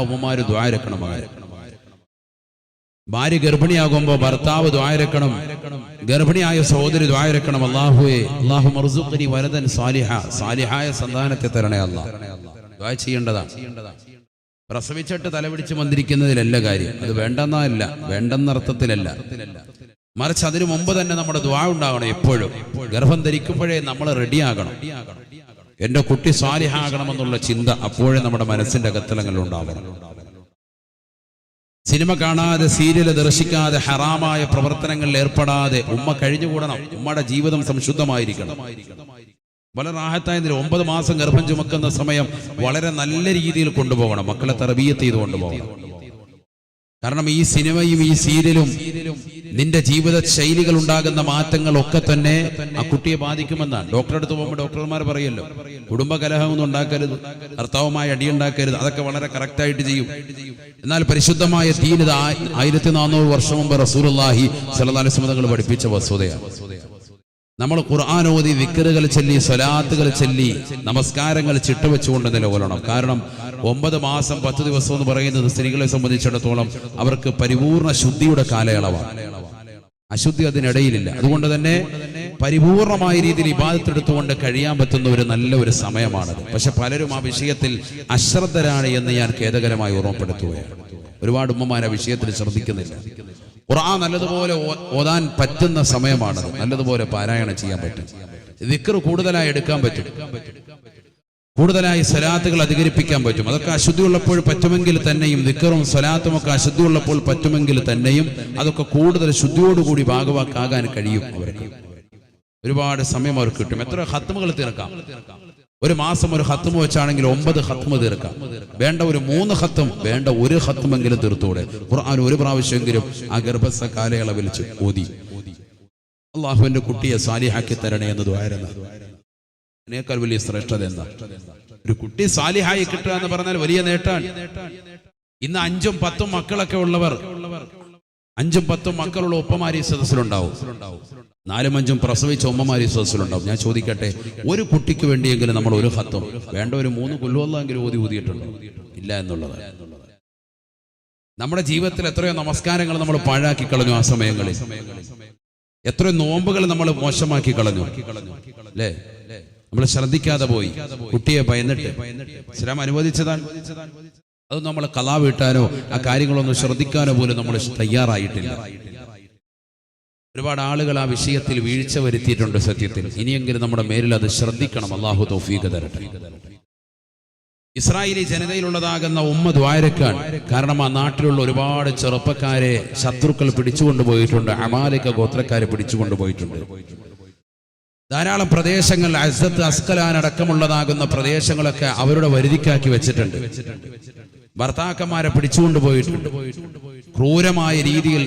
ഉമ്മമാര് ദുആ ഇരക്കണം. ഭാര്യ ഗർഭിണിയാകുമ്പോൾ ഭർത്താവ് ദുആ ഇരക്കണം. ഗർഭിണിയായ സഹോദരി ദുആ ഇരക്കണം. അല്ലാഹുവേ അല്ലാഹു മർസുഖ്നി വലദൻ സാലിഹായ സന്താനത്തെ തരണേ അല്ലാഹ്. ദുആ ചെയ്യേണ്ടതാണ്. പ്രസവിച്ചിട്ട് തലപിടിച്ച് മന്ത്രിക്കുന്നതിലല്ല കാര്യം. അത് വേണ്ടെന്നല്ല, വേണ്ടെന്നർത്ഥത്തിലല്ല, മറിച്ച് അതിനു മുമ്പ് തന്നെ നമ്മുടെ ദുആ ഉണ്ടാകണം. എപ്പോഴും ഗർഭം ധരിക്കുമ്പോഴേ നമ്മൾ റെഡിയാകണം. എന്റെ കുട്ടി സാലിഹാകണമെന്നുള്ള ചിന്ത അപ്പോഴേ നമ്മുടെ മനസ്സിന്റെ അകത്തലങ്ങളിൽ ഉണ്ടാവണം. സിനിമ കാണാതെ, സീരിയല് ദർശിക്കാതെ, ഹറാമായ പ്രവർത്തനങ്ങളിൽ ഏർപ്പെടാതെ ഉമ്മ കഴിഞ്ഞുകൂടണം. ഉമ്മയുടെ ജീവിതം സംശുദ്ധമായിരിക്കണം. വളരെ റാഹത്തായതിൽ 9 മാസം ഗർഭം ചുമക്കുന്ന സമയം വളരെ നല്ല രീതിയിൽ കൊണ്ടുപോകണം. മക്കളെ തർബിയത്ത് ചെയ്ത് കൊണ്ടുപോകണം. കാരണം ഈ സിനിമയും ഈ സീരിയലും നിന്റെ ജീവിത ശൈലികൾ ഉണ്ടാകുന്ന മാറ്റങ്ങളൊക്കെ തന്നെ ആ കുട്ടിയെ ബാധിക്കുമെന്നാണ്. ഡോക്ടറെ അടുത്ത് പോകുമ്പോൾ ഡോക്ടർമാർ പറയല്ലോ, കുടുംബ കലഹമൊന്നും ഉണ്ടാക്കരുത്, ഭർത്താവുമായി അടിയുണ്ടാക്കരുത്. അതൊക്കെ വളരെ കറക്റ്റായിട്ട് ചെയ്യും. എന്നാൽ പരിശുദ്ധമായ ദീൻ 1400 വർഷം മുമ്പ് റസൂലുള്ളാഹി സ്വല്ലല്ലാഹു അലൈഹി വസല്ലം തങ്ങൾ പഠിപ്പിച്ച വസ്തുതയാണ്. നമ്മൾ ഖുർആൻ ഓതി, ദിക്റുകൾ ചൊല്ലി, സ്വലാത്തുകൾ ചൊല്ലി, നമസ്കാരങ്ങൾ ചിട്ടവെച്ചുകൊണ്ട് നിലകൊള്ളണം. കാരണം 9 മാസം 10 ദിവസം എന്ന് പറയുന്നത് സ്ത്രീകളെ സംബന്ധിച്ചിടത്തോളം അവർക്ക് പരിപൂർണ ശുദ്ധിയുടെ കാലയളവാണ്. അശുദ്ധി അതിനിടയിലില്ല. അതുകൊണ്ട് തന്നെ പരിപൂർണമായ രീതിയിൽ ഇബാദത്ത് എടുത്തുകൊണ്ട് കഴിയാൻ പറ്റുന്ന ഒരു നല്ല ഒരു സമയമാണത്. പക്ഷെ പലരും ആ വിഷയത്തിൽ അശ്രദ്ധരാണ് എന്ന് ഞാൻ ഖേദകരമായി ഓർമ്മപ്പെടുത്തുകയാണ്. ഒരുപാട് ഉമ്മമാർ ആ വിഷയത്തിൽ ശ്രദ്ധിക്കുന്നില്ല. ഖുർആൻ നല്ലതുപോലെ ഓതാൻ പറ്റുന്ന സമയമാണത്. നല്ലതുപോലെ പാരായണം ചെയ്യാൻ പറ്റും. ദിക്ർ കൂടുതലായി എടുക്കാൻ പറ്റും. കൂടുതലായി സ്വലാത്തുകൾ അധികരിപ്പിക്കാൻ പറ്റും. അതൊക്കെ അശുദ്ധി ഉള്ളപ്പോൾ പറ്റുമെങ്കിൽ തന്നെയും, ദിക്റും സ്വലാത്തും ഒക്കെ അശുദ്ധി ഉള്ളപ്പോൾ പറ്റുമെങ്കിൽ തന്നെയും അതൊക്കെ കൂടുതൽ ശുദ്ധിയോടുകൂടി ഭാഗവാക്കാകാൻ കഴിയും. അവർക്ക് ഒരുപാട് സമയം അവർക്ക് കിട്ടും. എത്ര ഖത്മുകൾ തീർക്കാം. ഒരു മാസം ഒരു ഖത്മ് വെച്ചാണെങ്കിൽ 9 ഖത്മ് തീർക്കാം. വേണ്ട ഒരു 3 ഖത്ം, വേണ്ട ഒരു ഖത്മെങ്കിലും തീർത്തൂടെ. ഖുർആൻ ഒരു പ്രാവശ്യമെങ്കിലും ആ ഗർഭസ്ഥ കാലയളവിൽ ഓതി. അള്ളാഹുവിന്റെ കുട്ടിയെ സാലിഹാക്കി തരണേ എന്ന് ദുആയിരുന്നു. അതിനേക്കാൾ വലിയ ശ്രേഷ്ഠത എന്താ? ഒരു കുട്ടി സാലിഹായി കിട്ടുക എന്ന് പറഞ്ഞാൽ വലിയ നേട്ടാണ്. ഇന്ന് 5ഉം 10ഉം മക്കളൊക്കെ ഉള്ളവർ, 5ഉം 10ഉം മക്കളുള്ള ഉപ്പമാരി സദസ്സിലുണ്ടാവും. 4ഉം 5ഉം പ്രസവിച്ച ഉമ്മമാരി സദസ്സിലുണ്ടാവും. ഞാൻ ചോദിക്കട്ടെ, ഒരു കുട്ടിക്ക് വേണ്ടിയെങ്കിലും നമ്മൾ ഒരു ഖത്തും, വേണ്ട ഒരു 3 കൊല്ലുവെങ്കിലും ഊതിയിട്ടുണ്ടോ? ഇല്ല എന്നുള്ളത്. നമ്മുടെ ജീവിതത്തിൽ എത്രയോ നമസ്കാരങ്ങൾ നമ്മൾ പാഴാക്കി കളഞ്ഞു. ആ സമയങ്ങളിൽ എത്രയോ നോമ്പുകൾ നമ്മൾ മോശമാക്കി കളഞ്ഞു അല്ലേ? നമ്മൾ ശ്രദ്ധിക്കാതെ പോയി. കുട്ടിയെ ഭയന്നിട്ട് ഇസ്ലാം അനുവദിച്ചതാണ്. അത് നമ്മൾ ഖളാ വീട്ടാനോ ആ കാര്യങ്ങളൊന്നും ശ്രദ്ധിക്കാനോ പോലും നമ്മൾ തയ്യാറായിട്ടില്ല. ഒരുപാട് ആളുകൾ ആ വിഷയത്തിൽ വീഴ്ച വരുത്തിയിട്ടുണ്ട്. സത്യത്തിൽ ഇനിയെങ്കിലും നമ്മുടെ മേലിൽ അത് ശ്രദ്ധിക്കണം. അല്ലാഹു തൗഫീഖ് തരട്ടെ. ഇസ്രായേലി ജനതയിലുള്ളതാകുന്ന ഉമ്മ ദ്വാരക്കാൻ. കാരണം ആ നാട്ടിലുള്ള ഒരുപാട് ചെറുപ്പക്കാരെ ശത്രുക്കൾ പിടിച്ചുകൊണ്ടുപോയിട്ടുണ്ട്. അമാലിക ഗോത്രക്കാരെ പിടിച്ചുകൊണ്ടുപോയിട്ടുണ്ട്. ധാരാളം പ്രദേശങ്ങൾ, അസ്സത്ത്, അസ്കലാൻ അടക്കമുള്ളതാകുന്ന പ്രദേശങ്ങളൊക്കെ അവരുടെ വരുതിക്കാക്കി വെച്ചിട്ടുണ്ട്. ഭർത്താക്കന്മാരെ പിടിച്ചുകൊണ്ടുപോയിട്ടുണ്ട്. ക്രൂരമായ രീതിയിൽ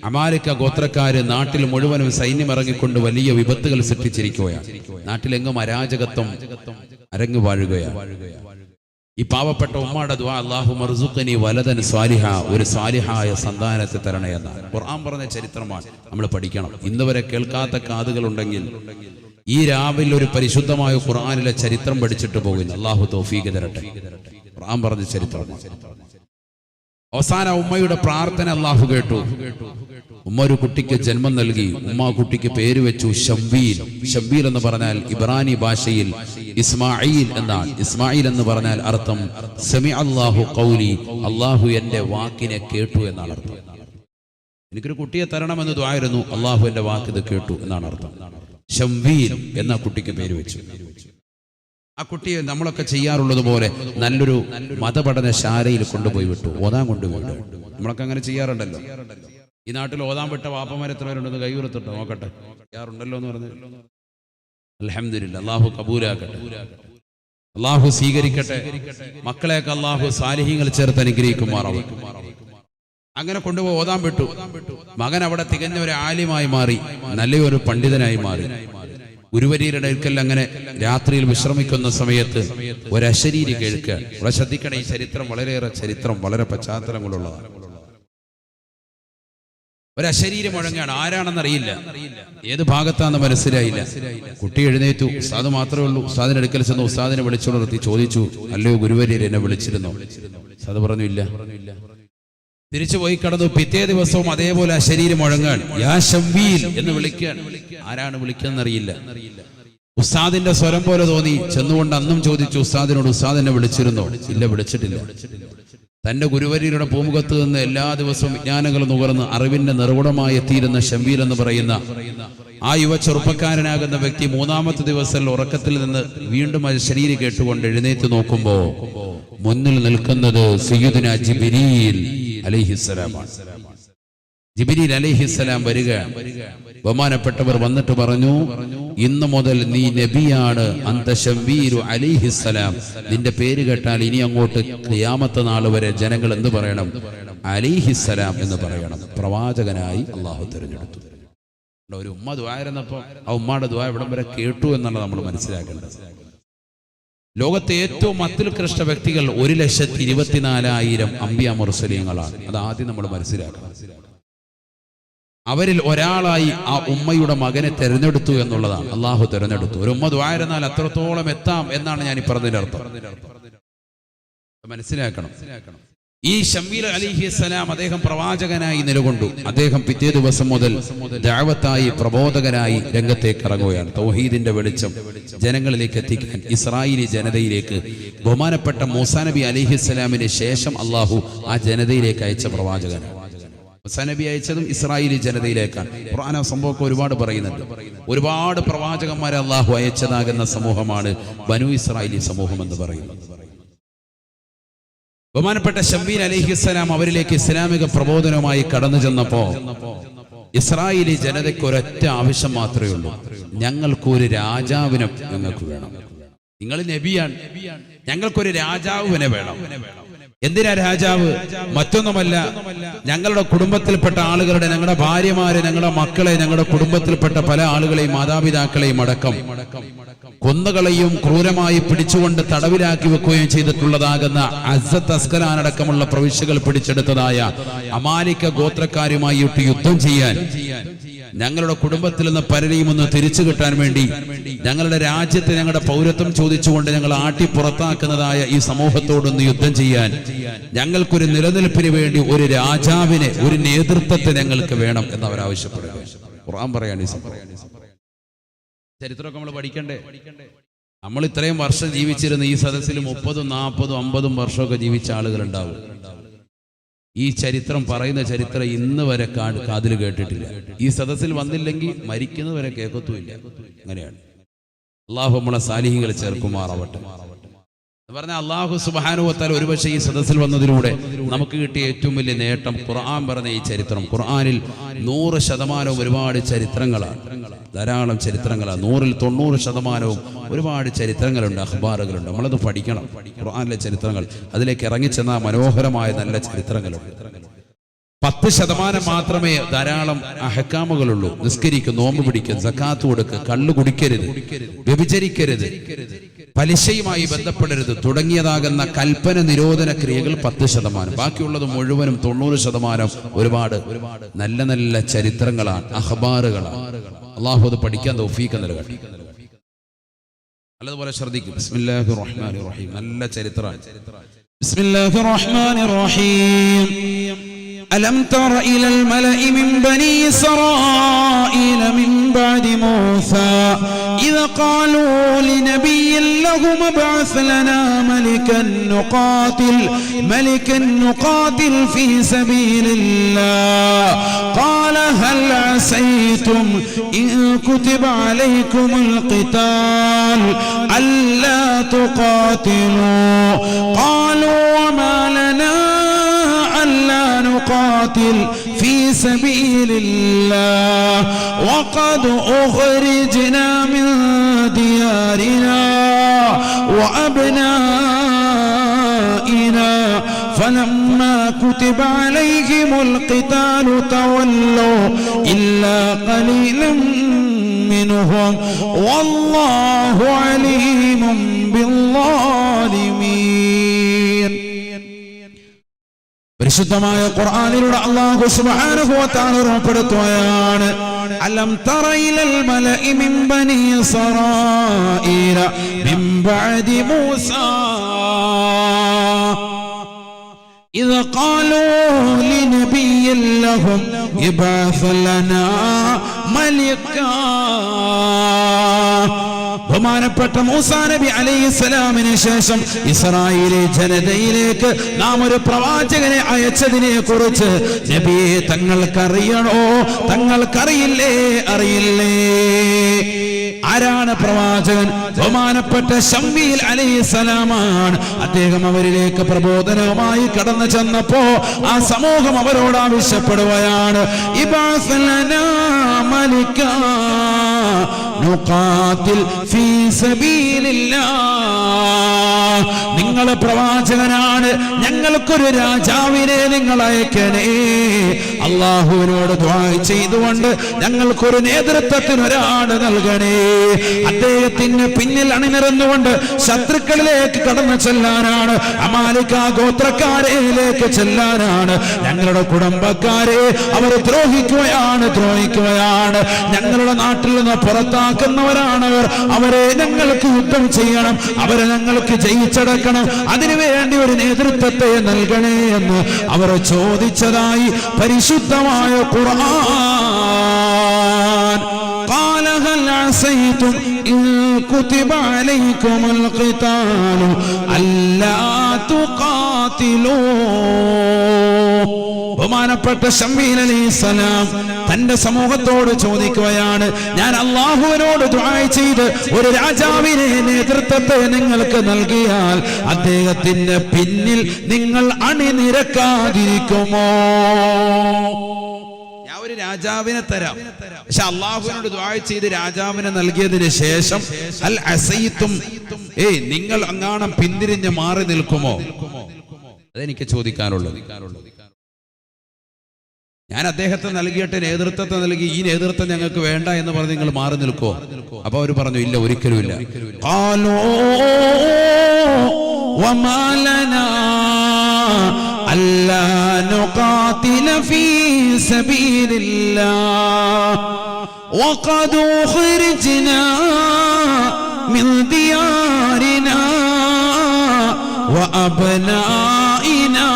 അമാലിക ഗോത്രക്കാര് നാട്ടിൽ മുഴുവനും സൈന്യം ഇറങ്ങിക്കൊണ്ട് വലിയ വിപത്തുകൾ സൃഷ്ടിച്ചിരിക്കുകയാണ്. നാട്ടിലെങ്ങും അരാജകത്വം അരങ്ങു വാഴുകയാണ്. ഈ പാവപ്പെട്ട ഉമ്മയുടെ ദുആ, അല്ലാഹു മർസുഖ്നി വലദൻ സാലിഹ, ഒരു സാലിഹായ സന്താനത്തെ തരണേ എന്നാണ് ഖുർആൻ പറഞ്ഞ ചരിത്രമാണ്. നമ്മൾ പഠിക്കണം. ഇന്ന് വരെ കേൾക്കാത്ത കാതുകളുണ്ടെങ്കിൽ ഈ രാവിലെ ഒരു പരിശുദ്ധമായ ഖുർആനിലെ ചരിത്രം പഠിച്ചിട്ട് പോകില്ല. അല്ലാഹു തൗഫീഖ് തരട്ടെ. ഖുർആൻ പറഞ്ഞ ചരിത്രം. അവസാന ഉമ്മയുടെ പ്രാർത്ഥന അല്ലാഹു കേട്ടു. ഉമ്മ ഒരു കുട്ടിക്ക് ജന്മം നൽകി. ഉമ്മ കുട്ടിക്ക് പേര് വെച്ചു ശംവീൽ. ശംവീൽ എന്ന് പറഞ്ഞാൽ ഇബ്രാനി ഭാഷയിൽ ഇസ്മായിൽ എന്നാണ്. ഇസ്മായിൽ എന്ന് പറഞ്ഞാൽ അർത്ഥം സമി അല്ലാഹു ഖൗലി, അല്ലാഹു എന്റെ വാക്കിനെ കേട്ടു എന്നാണ് അർത്ഥം. എനിക്കൊരു കുട്ടിയെ തരണമെന്ന് ദുആയിരുന്നു, അല്ലാഹു എന്റെ വാക്ക് ഇത് കേട്ടു എന്നാണ് അർത്ഥം. ശംവീൽ എന്ന കുട്ടിക്ക് പേര് വെച്ചു. ആ കുട്ടിയെ നമ്മളൊക്കെ ചെയ്യാറുള്ളത് പോലെ നല്ലൊരു മതപഠനശാലയിൽ കൊണ്ടുപോയി വിട്ടു, ഓതാൻ കൊണ്ടുപോയി. നമ്മളൊക്കെ അങ്ങനെ ചെയ്യാറുണ്ടല്ലോ. ഈ നാട്ടിൽ ഓതാൻ വിട്ട വാപ്പമാർ എത്ര പേരുണ്ടെന്ന് കൈ ഉയർത്തിട്ടോ നോക്കട്ടെ. യാറുണ്ടല്ലോ എന്ന് പറഞ്ഞു. അൽഹംദുലില്ലാഹ്. അല്ലാഹു കബൂലാക്കട്ടെ, അല്ലാഹു സ്വീകരിക്കട്ടെ. മക്കളെയൊക്കെ അല്ലാഹു സാലിഹീങ്ങൾ ചേർത്ത് അനുഗ്രഹിക്കുമാറാവട്ടെ. അങ്ങനെ കൊണ്ടുപോയി ഓതാൻ വിട്ടു. മകൻ അവിടെ തികഞ്ഞ ഒരു ആലിമായി മാറി, നല്ലൊരു പണ്ഡിതനായി മാറി. ഗുരുവരിയുടെ അടുക്കൽ അങ്ങനെ രാത്രിയിൽ വിശ്രമിക്കുന്ന സമയത്ത് ഒരു അശരീരി കേൾക്കുക. ഇവിടെ ശ്രദ്ധിക്കണം, ഈ ചരിത്രം വളരെയേറെ ചരിത്രം വളരെ പശ്ചാത്തലങ്ങളുള്ളതാണ്. ഒരശരീരം മുഴങ്ങാണ്, ആരാണെന്നറിയില്ല, ഏത് ഭാഗത്താണെന്ന് മനസ്സിലായില്ല. കുട്ടി എഴുന്നേറ്റു. ഉസ്താദ് മാത്രമേ ഉള്ളൂ. ഉസ്താദിന്റെ അടുക്കൽ ചെന്ന് ഉസ്താദിനെ വിളിച്ചുണർത്തി ചോദിച്ചു, അല്ലയോ ഗുരുവര്യർ, എന്നെ വിളിച്ചിരുന്നോ? ഉസ്താദ് പറഞ്ഞു ഇല്ല. തിരിച്ചു പോയി കടന്നു. പിറ്റേ ദിവസവും അതേപോലെ ആ ശരീരം മുഴങ്ങാൻ, യാ ശംവീൽ എന്ന് വിളിക്കാൻ. ആരാണ് വിളിക്കുന്നറിയില്ല. ഉസ്താദിന്റെ സ്വരം പോലെ തോന്നി. ചെന്നുകൊണ്ട് അന്നും ചോദിച്ചു ഉസ്താദിനോട്, ഉസ്താദിനെ വിളിച്ചിരുന്നോ? ഇല്ല, വിളിച്ചിട്ടില്ല. തന്റെ ഗുരുവര്യരുടെ പൂമുഖത്ത് നിന്ന് എല്ലാ ദിവസവും വിജ്ഞാനങ്ങൾ നുകർന്ന് അറിവിന്റെ നിറകുടമായി എത്തിയിരുന്ന ശംവീൽ എന്ന് പറയുന്ന ആ യുവ ചെറുപ്പക്കാരനാകുന്ന വ്യക്തി മൂന്നാമത്തെ ദിവസം ഉറക്കത്തിൽ നിന്ന് വീണ്ടും ആ ശരീരം കേട്ടുകൊണ്ട് എഴുന്നേറ്റ് നോക്കുമ്പോ മുന്നിൽ നിൽക്കുന്നത് സയ്യിദുനാ ജിബ്രീൽ അലൈഹിസ്സലാമാണ്. ജിബ്രീൽ അലൈഹിസ്സലാം വരിക. ബഹുമാനപ്പെട്ടവർ വന്നിട്ട് പറഞ്ഞു, ഇന്നു മുതൽ നീ നബിയാണ്, അന്ത ശംവീലു അലൈഹിസ്സലാം. നിന്റെ പേര് കേട്ടാൽ ഇനി അങ്ങോട്ട് ഖിയാമത്ത് നാൾ വരെ ജനങ്ങൾ എന്ത് പറയണം? അലൈഹിസ്സലാം എന്ന് പറയണം. പ്രവാചകനായി അള്ളാഹു തിരഞ്ഞെടുത്തു. ഒരു ഉമ്മ ദുആയിരുന്നപ്പോൾ ആ ഉമ്മയുടെ ദുആ ഇവിടം വരെ കേട്ടു എന്നുള്ളത് നമ്മൾ മനസ്സിലാക്കേണ്ടത്. ലോകത്തെ ഏറ്റവും അത്യുത്കൃഷ്ട വ്യക്തികൾ 1,24,000 അംബിയാ മുർസലീങ്ങളാണ്. അത് ആദ്യം നമ്മൾ മനസ്സിലാക്കണം. അവരിൽ ഒരാളായി ആ ഉമ്മയുടെ മകനെ തെരഞ്ഞെടുത്തു എന്നുള്ളതാണ്. അള്ളാഹു തെരഞ്ഞെടുത്തു. ഒരു ഉമ്മ ദുആയിരുന്നാൽ അത്രത്തോളം എത്താം എന്നാണ് ഞാൻ ഈ പറഞ്ഞതിന്റെ അർത്ഥം. മനസ്സിലാക്കണം. ഈ ശംവീൽ അലൈഹിസ്സലാം അദ്ദേഹം പ്രവാചകനായി നിലകൊണ്ടു. അദ്ദേഹം പിറ്റേ ദിവസം മുതൽ ദഅവത്തായി പ്രബോധകനായി രംഗത്തേക്ക് ഇറങ്ങുകയാണ്. തൗഹീദിന്റെ വെളിച്ചം ജനങ്ങളിലേക്ക് എത്തിക്കാൻ ഇസ്രായേലി ജനതയിലേക്ക് ബഹുമാനപ്പെട്ട മൂസാ നബി അലൈഹിസ്സലാമിന് ശേഷം അള്ളാഹു ആ ജനതയിലേക്ക് അയച്ച പ്രവാചകനാണ്. മൂസാ നബി അയച്ചതും ഇസ്രായേലി ജനതയിലേക്കാണ്. ഖുർആൻ ആ സംഭവമൊക്കെ ഒരുപാട് പറയുന്നുണ്ട്. ഒരുപാട് പ്രവാചകന്മാരെ അള്ളാഹു അയച്ചതാകുന്ന സമൂഹമാണ് ബനു ഇസ്രായേലി സമൂഹം എന്ന് പറയുന്നത്. ബഹുമാനപ്പെട്ട ശംവീൽ അലൈഹിസ്സലാം അവരിലേക്ക് ഇസ്ലാമിക പ്രബോധനവുമായി കടന്നു ചെന്നപ്പോ ഇസ്രായേലി ജനതയ്ക്ക് ഒരൊറ്റ ആവശ്യം മാത്രമേ ഉള്ളൂ, ഞങ്ങൾക്കൊരു രാജാവിനെ ഞങ്ങൾക്ക് വേണം. നിങ്ങൾ നബിയാണ്, ഞങ്ങൾക്കൊരു രാജാവിനെ വേണം. എന്തിനാ രാജാവ്? മറ്റൊന്നുമല്ല, ഞങ്ങളുടെ കുടുംബത്തിൽപ്പെട്ട ആളുകളുടെ, ഞങ്ങളുടെ ഭാര്യമാരെ, ഞങ്ങളുടെ മക്കളെ, ഞങ്ങളുടെ കുടുംബത്തിൽപ്പെട്ട പല ആളുകളെയും മാതാപിതാക്കളെയും അടക്കം കൊന്നുകളയും ക്രൂരമായി പിടിച്ചുകൊണ്ട് തടവിലാക്കി വെക്കുകയും ചെയ്തിട്ടുള്ളതാകുന്ന അസ്സത്ത് അസ്കലാൻ അടക്കമുള്ള പ്രവിശ്യകൾ പിടിച്ചെടുത്തതായ അമാലിക ഗോത്രക്കാരുമായിട്ട് യുദ്ധം ചെയ്യാൻ, ഞങ്ങളുടെ കുടുംബത്തിൽ നിന്ന് പലരെയും ഒന്ന് തിരിച്ചു കിട്ടാൻ വേണ്ടി, ഞങ്ങളുടെ രാജ്യത്തെ ഞങ്ങളുടെ പൗരത്വം ചോദിച്ചുകൊണ്ട് ഞങ്ങൾ ആട്ടി പുറത്താക്കുന്നതായ ഈ സമൂഹത്തോടൊന്ന് യുദ്ധം ചെയ്യാൻ, ഞങ്ങൾക്കൊരു നിലനിൽപ്പിന് വേണ്ടി ഒരു രാജാവിനെ, ഒരു നേതൃത്വത്തെ ഞങ്ങൾക്ക് വേണം എന്ന് അവരാവശ്യപ്പെടുക. ഖുർആൻ പറയാണ് ഈ സംഭവം. ചരിത്രമൊക്കെ നമ്മൾ പഠിക്കണ്ടേ? നമ്മൾ ഇത്രയും വർഷം ജീവിച്ചിരുന്ന ഈ സദസ്സിൽ 30, 40, 50 വർഷമൊക്കെ ജീവിച്ച ആളുകൾ ഉണ്ടാവും. ഈ ചരിത്രം പറയുന്ന ചരിത്രം ഇന്ന് വരെ കാതിൽ കേട്ടിട്ടില്ല. ഈ സദസ്സിൽ വന്നില്ലെങ്കിൽ മരിക്കുന്നവരെ കേൾക്കത്തുമില്ല. അങ്ങനെയാണ്. അള്ളാഹു നമ്മളെ സാലിഹികളെ ചേർക്കുമാറാവട്ടെ. പറഞ്ഞാൽ അള്ളാഹു സുബ്ഹാനഹു വ തആല ഒരുപക്ഷെ ഈ സദസ്സിൽ വന്നതിലൂടെ നമുക്ക് കിട്ടിയ ഏറ്റവും വലിയ നേട്ടം ഖുർആൻ പറഞ്ഞ ഈ ചരിത്രം. ഖുർആനിൽ 100% ഒരുപാട് ചരിത്രങ്ങളാണ്, ധാരാളം ചരിത്രങ്ങളാണ്. 100ൽ 90% ഒരുപാട് ചരിത്രങ്ങളുണ്ട്, അഖ്ബാറുകളുണ്ട്. നമ്മളത് പഠിക്കണം. ഖുർആനിലെ ചരിത്രങ്ങൾ, അതിലേക്ക് ഇറങ്ങിച്ചെന്ന മനോഹരമായ നല്ല ചരിത്രങ്ങളുണ്ട്. 10% മാത്രമേ ധാരാളം അഹ്കാമുകളുള്ളൂ. നിസ്കരിക്കും, നോമ്പ് പിടിക്കും, സക്കാത്ത് കൊടുക്കുക, കള്ളു കുടിക്കരുത്, വ്യഭിചരിക്കരുത്, പലിശയുമായി ബന്ധപ്പെടരുത് തുടങ്ങിയതാകുന്ന കൽപ്പന നിരോധന ക്രിയകൾ 10%. ബാക്കിയുള്ളത് മുഴുവനും 90% ഒരുപാട് നല്ല നല്ല ചരിത്രങ്ങളാണ്, അഖ്ബാറുകളാണ്. അള്ളാഹു അത് പഠിക്കാൻ തൗഫീഖ് നൽകട്ടെ. നല്ലതുപോലെ ശ്രദ്ധിക്കും. ബിസ്മില്ലാഹിർ റഹ്മാനിർ റഹീം. നല്ല ചരിത്രമാണ്. ബിസ്മില്ലാഹിർ റഹ്മാനിർ റഹീം. ألم تر إلى الملأ من بني إسرائيل من بعد موسى إذا قالوا لنبي لهم ابعث لنا ملكا نقاتل في سبيل الله قال هل عسيتم إن كتب عليكم القتال ألا تقاتلوا قالوا وما لنا ألا نقاتل في سبيل الله وقد أخرجنا من ديارنا وأبنائنا فلما كتب عليهم القتال تولوا إلا قليلا منهم والله عليم بالظالمين. പരിശുദ്ധമായ ഖുർആനിലൂടെ അല്ലാഹു സുബ്ഹാനഹു വ തആല ഓർമ്മപ്പെടുത്തുകയാണ് അലം തറ ഇലൽ മലഇ മിൻ ബനി ഇസ്രായീല മിൻ ബഅദി മൂസാ إذ قالوا لنبي لهم ابعث لنا ملكا ബഹുമാനപ്പെട്ട മൂസാ നബി അലൈഹിസ്സലാമിന് ശേഷം ഇസ്രായേലി ജനതയിലേക്ക് നാം ഒരു പ്രവാചകനെ അയച്ചതിനെ കുറിച്ച് നബിയെ തങ്ങൾക്കറിയണോ? തങ്ങൾക്കറിയില്ലേ? അറിയില്ലേ? ആരാണ് പ്രവാചകൻ? ബഹുമാനപ്പെട്ട ശമൂവേൽ അലൈഹിസ്സലാമാണ്. അദ്ദേഹം അവരിലേക്ക് പ്രബോധനവുമായി കടന്നു ചെന്നപ്പോ ആ സമൂഹം അവരോട് ആവശ്യപ്പെടുകയാണ്, ഇബ്അസ് ലനാ മലിക്കാ നുഖാതിൽ ഫീ സബീലില്ലാഹ്. നിങ്ങൾ പ്രവാചകനാണ്, ഞങ്ങൾക്കൊരു രാജാവിനെ നിങ്ങൾ അയക്കണേ. അല്ലാഹുവിനോട് ദുആ ചെയ്തുകൊണ്ട് ഞങ്ങൾക്കൊരു നേതൃത്വത്തിന് ഒരാൾ നൽകണേ. അദ്ദേഹത്തിന് പിന്നിൽ അണിനിരന്നുകൊണ്ട് ശത്രുക്കളിലേക്ക് കടന്നു ചെല്ലാനാണ്, അമാലിക ഗോത്രക്കാരയിലേക്ക് ചെല്ലാനാണ്. ഞങ്ങളുടെ കുടുംബക്കാരെ അവർ ദ്രോഹിക്കുകയാണ്. ഞങ്ങളുടെ നാട്ടിൽ നിന്ന് പുറത്താക്കുന്നവരാണവർ. അവരെ ഞങ്ങൾക്ക് യുദ്ധം ചെയ്യണം, അവരെ ഞങ്ങൾക്ക് ജയിച്ചടക്കണം. അതിനുവേണ്ടി ഒരു നേതൃത്വത്തെ നൽകണേ എന്ന് അവർ ചോദിച്ചതായി പരിശുദ്ധമായ ഖുർആൻ. قال هل عسيتم إن كتب عليكم القتال ألا تقاتلوا. ബഹുമാനപ്പെട്ട ശമൂവേൽ അലൈഹിസ്സലാം തന്റെ സമൂഹത്തോട് ചോദിക്കുകയാണ്, ഞാൻ അല്ലാഹുവിനോട് ദുആ ചെയ്ത് ഒരു രാജാവിനെ നേതൃത്വത്തെ നിങ്ങൾക്ക് നൽകിയാൽ അദ്ദേഹത്തിന്റെ പിന്നിൽ നിങ്ങൾ അണിനിരക്കാതിരിക്കുമോ? ഞാൻ ഒരു രാജാവിനെ തരാം, പക്ഷെ അല്ലാഹുവിനോട് ദുആ ചെയ്ത് രാജാവിനെ നൽകിയതിന് ശേഷം അൽ അസൈതും, നിങ്ങൾ അങ്ങാണം പിന്തിരിഞ്ഞ് മാറി നിൽക്കുമോ? അതെനിക്ക് ചോദിക്കാനുള്ളത്. ഞാൻ അദ്ദേഹത്തെ നൽകിയിട്ട് നേതൃത്വത്തെ നൽകി, ഈ നേതൃത്വം ഞങ്ങൾക്ക് വേണ്ട എന്ന് പറഞ്ഞ് നിങ്ങൾ മാറി നിൽക്കോ? അപ്പൊ അവർ പറഞ്ഞു, ഇല്ല, ഒരിക്കലും ഇല്ല. وما لنا ألا نقاتل في سبيل الله وقد أخرجنا من ديارنا وأبنائنا.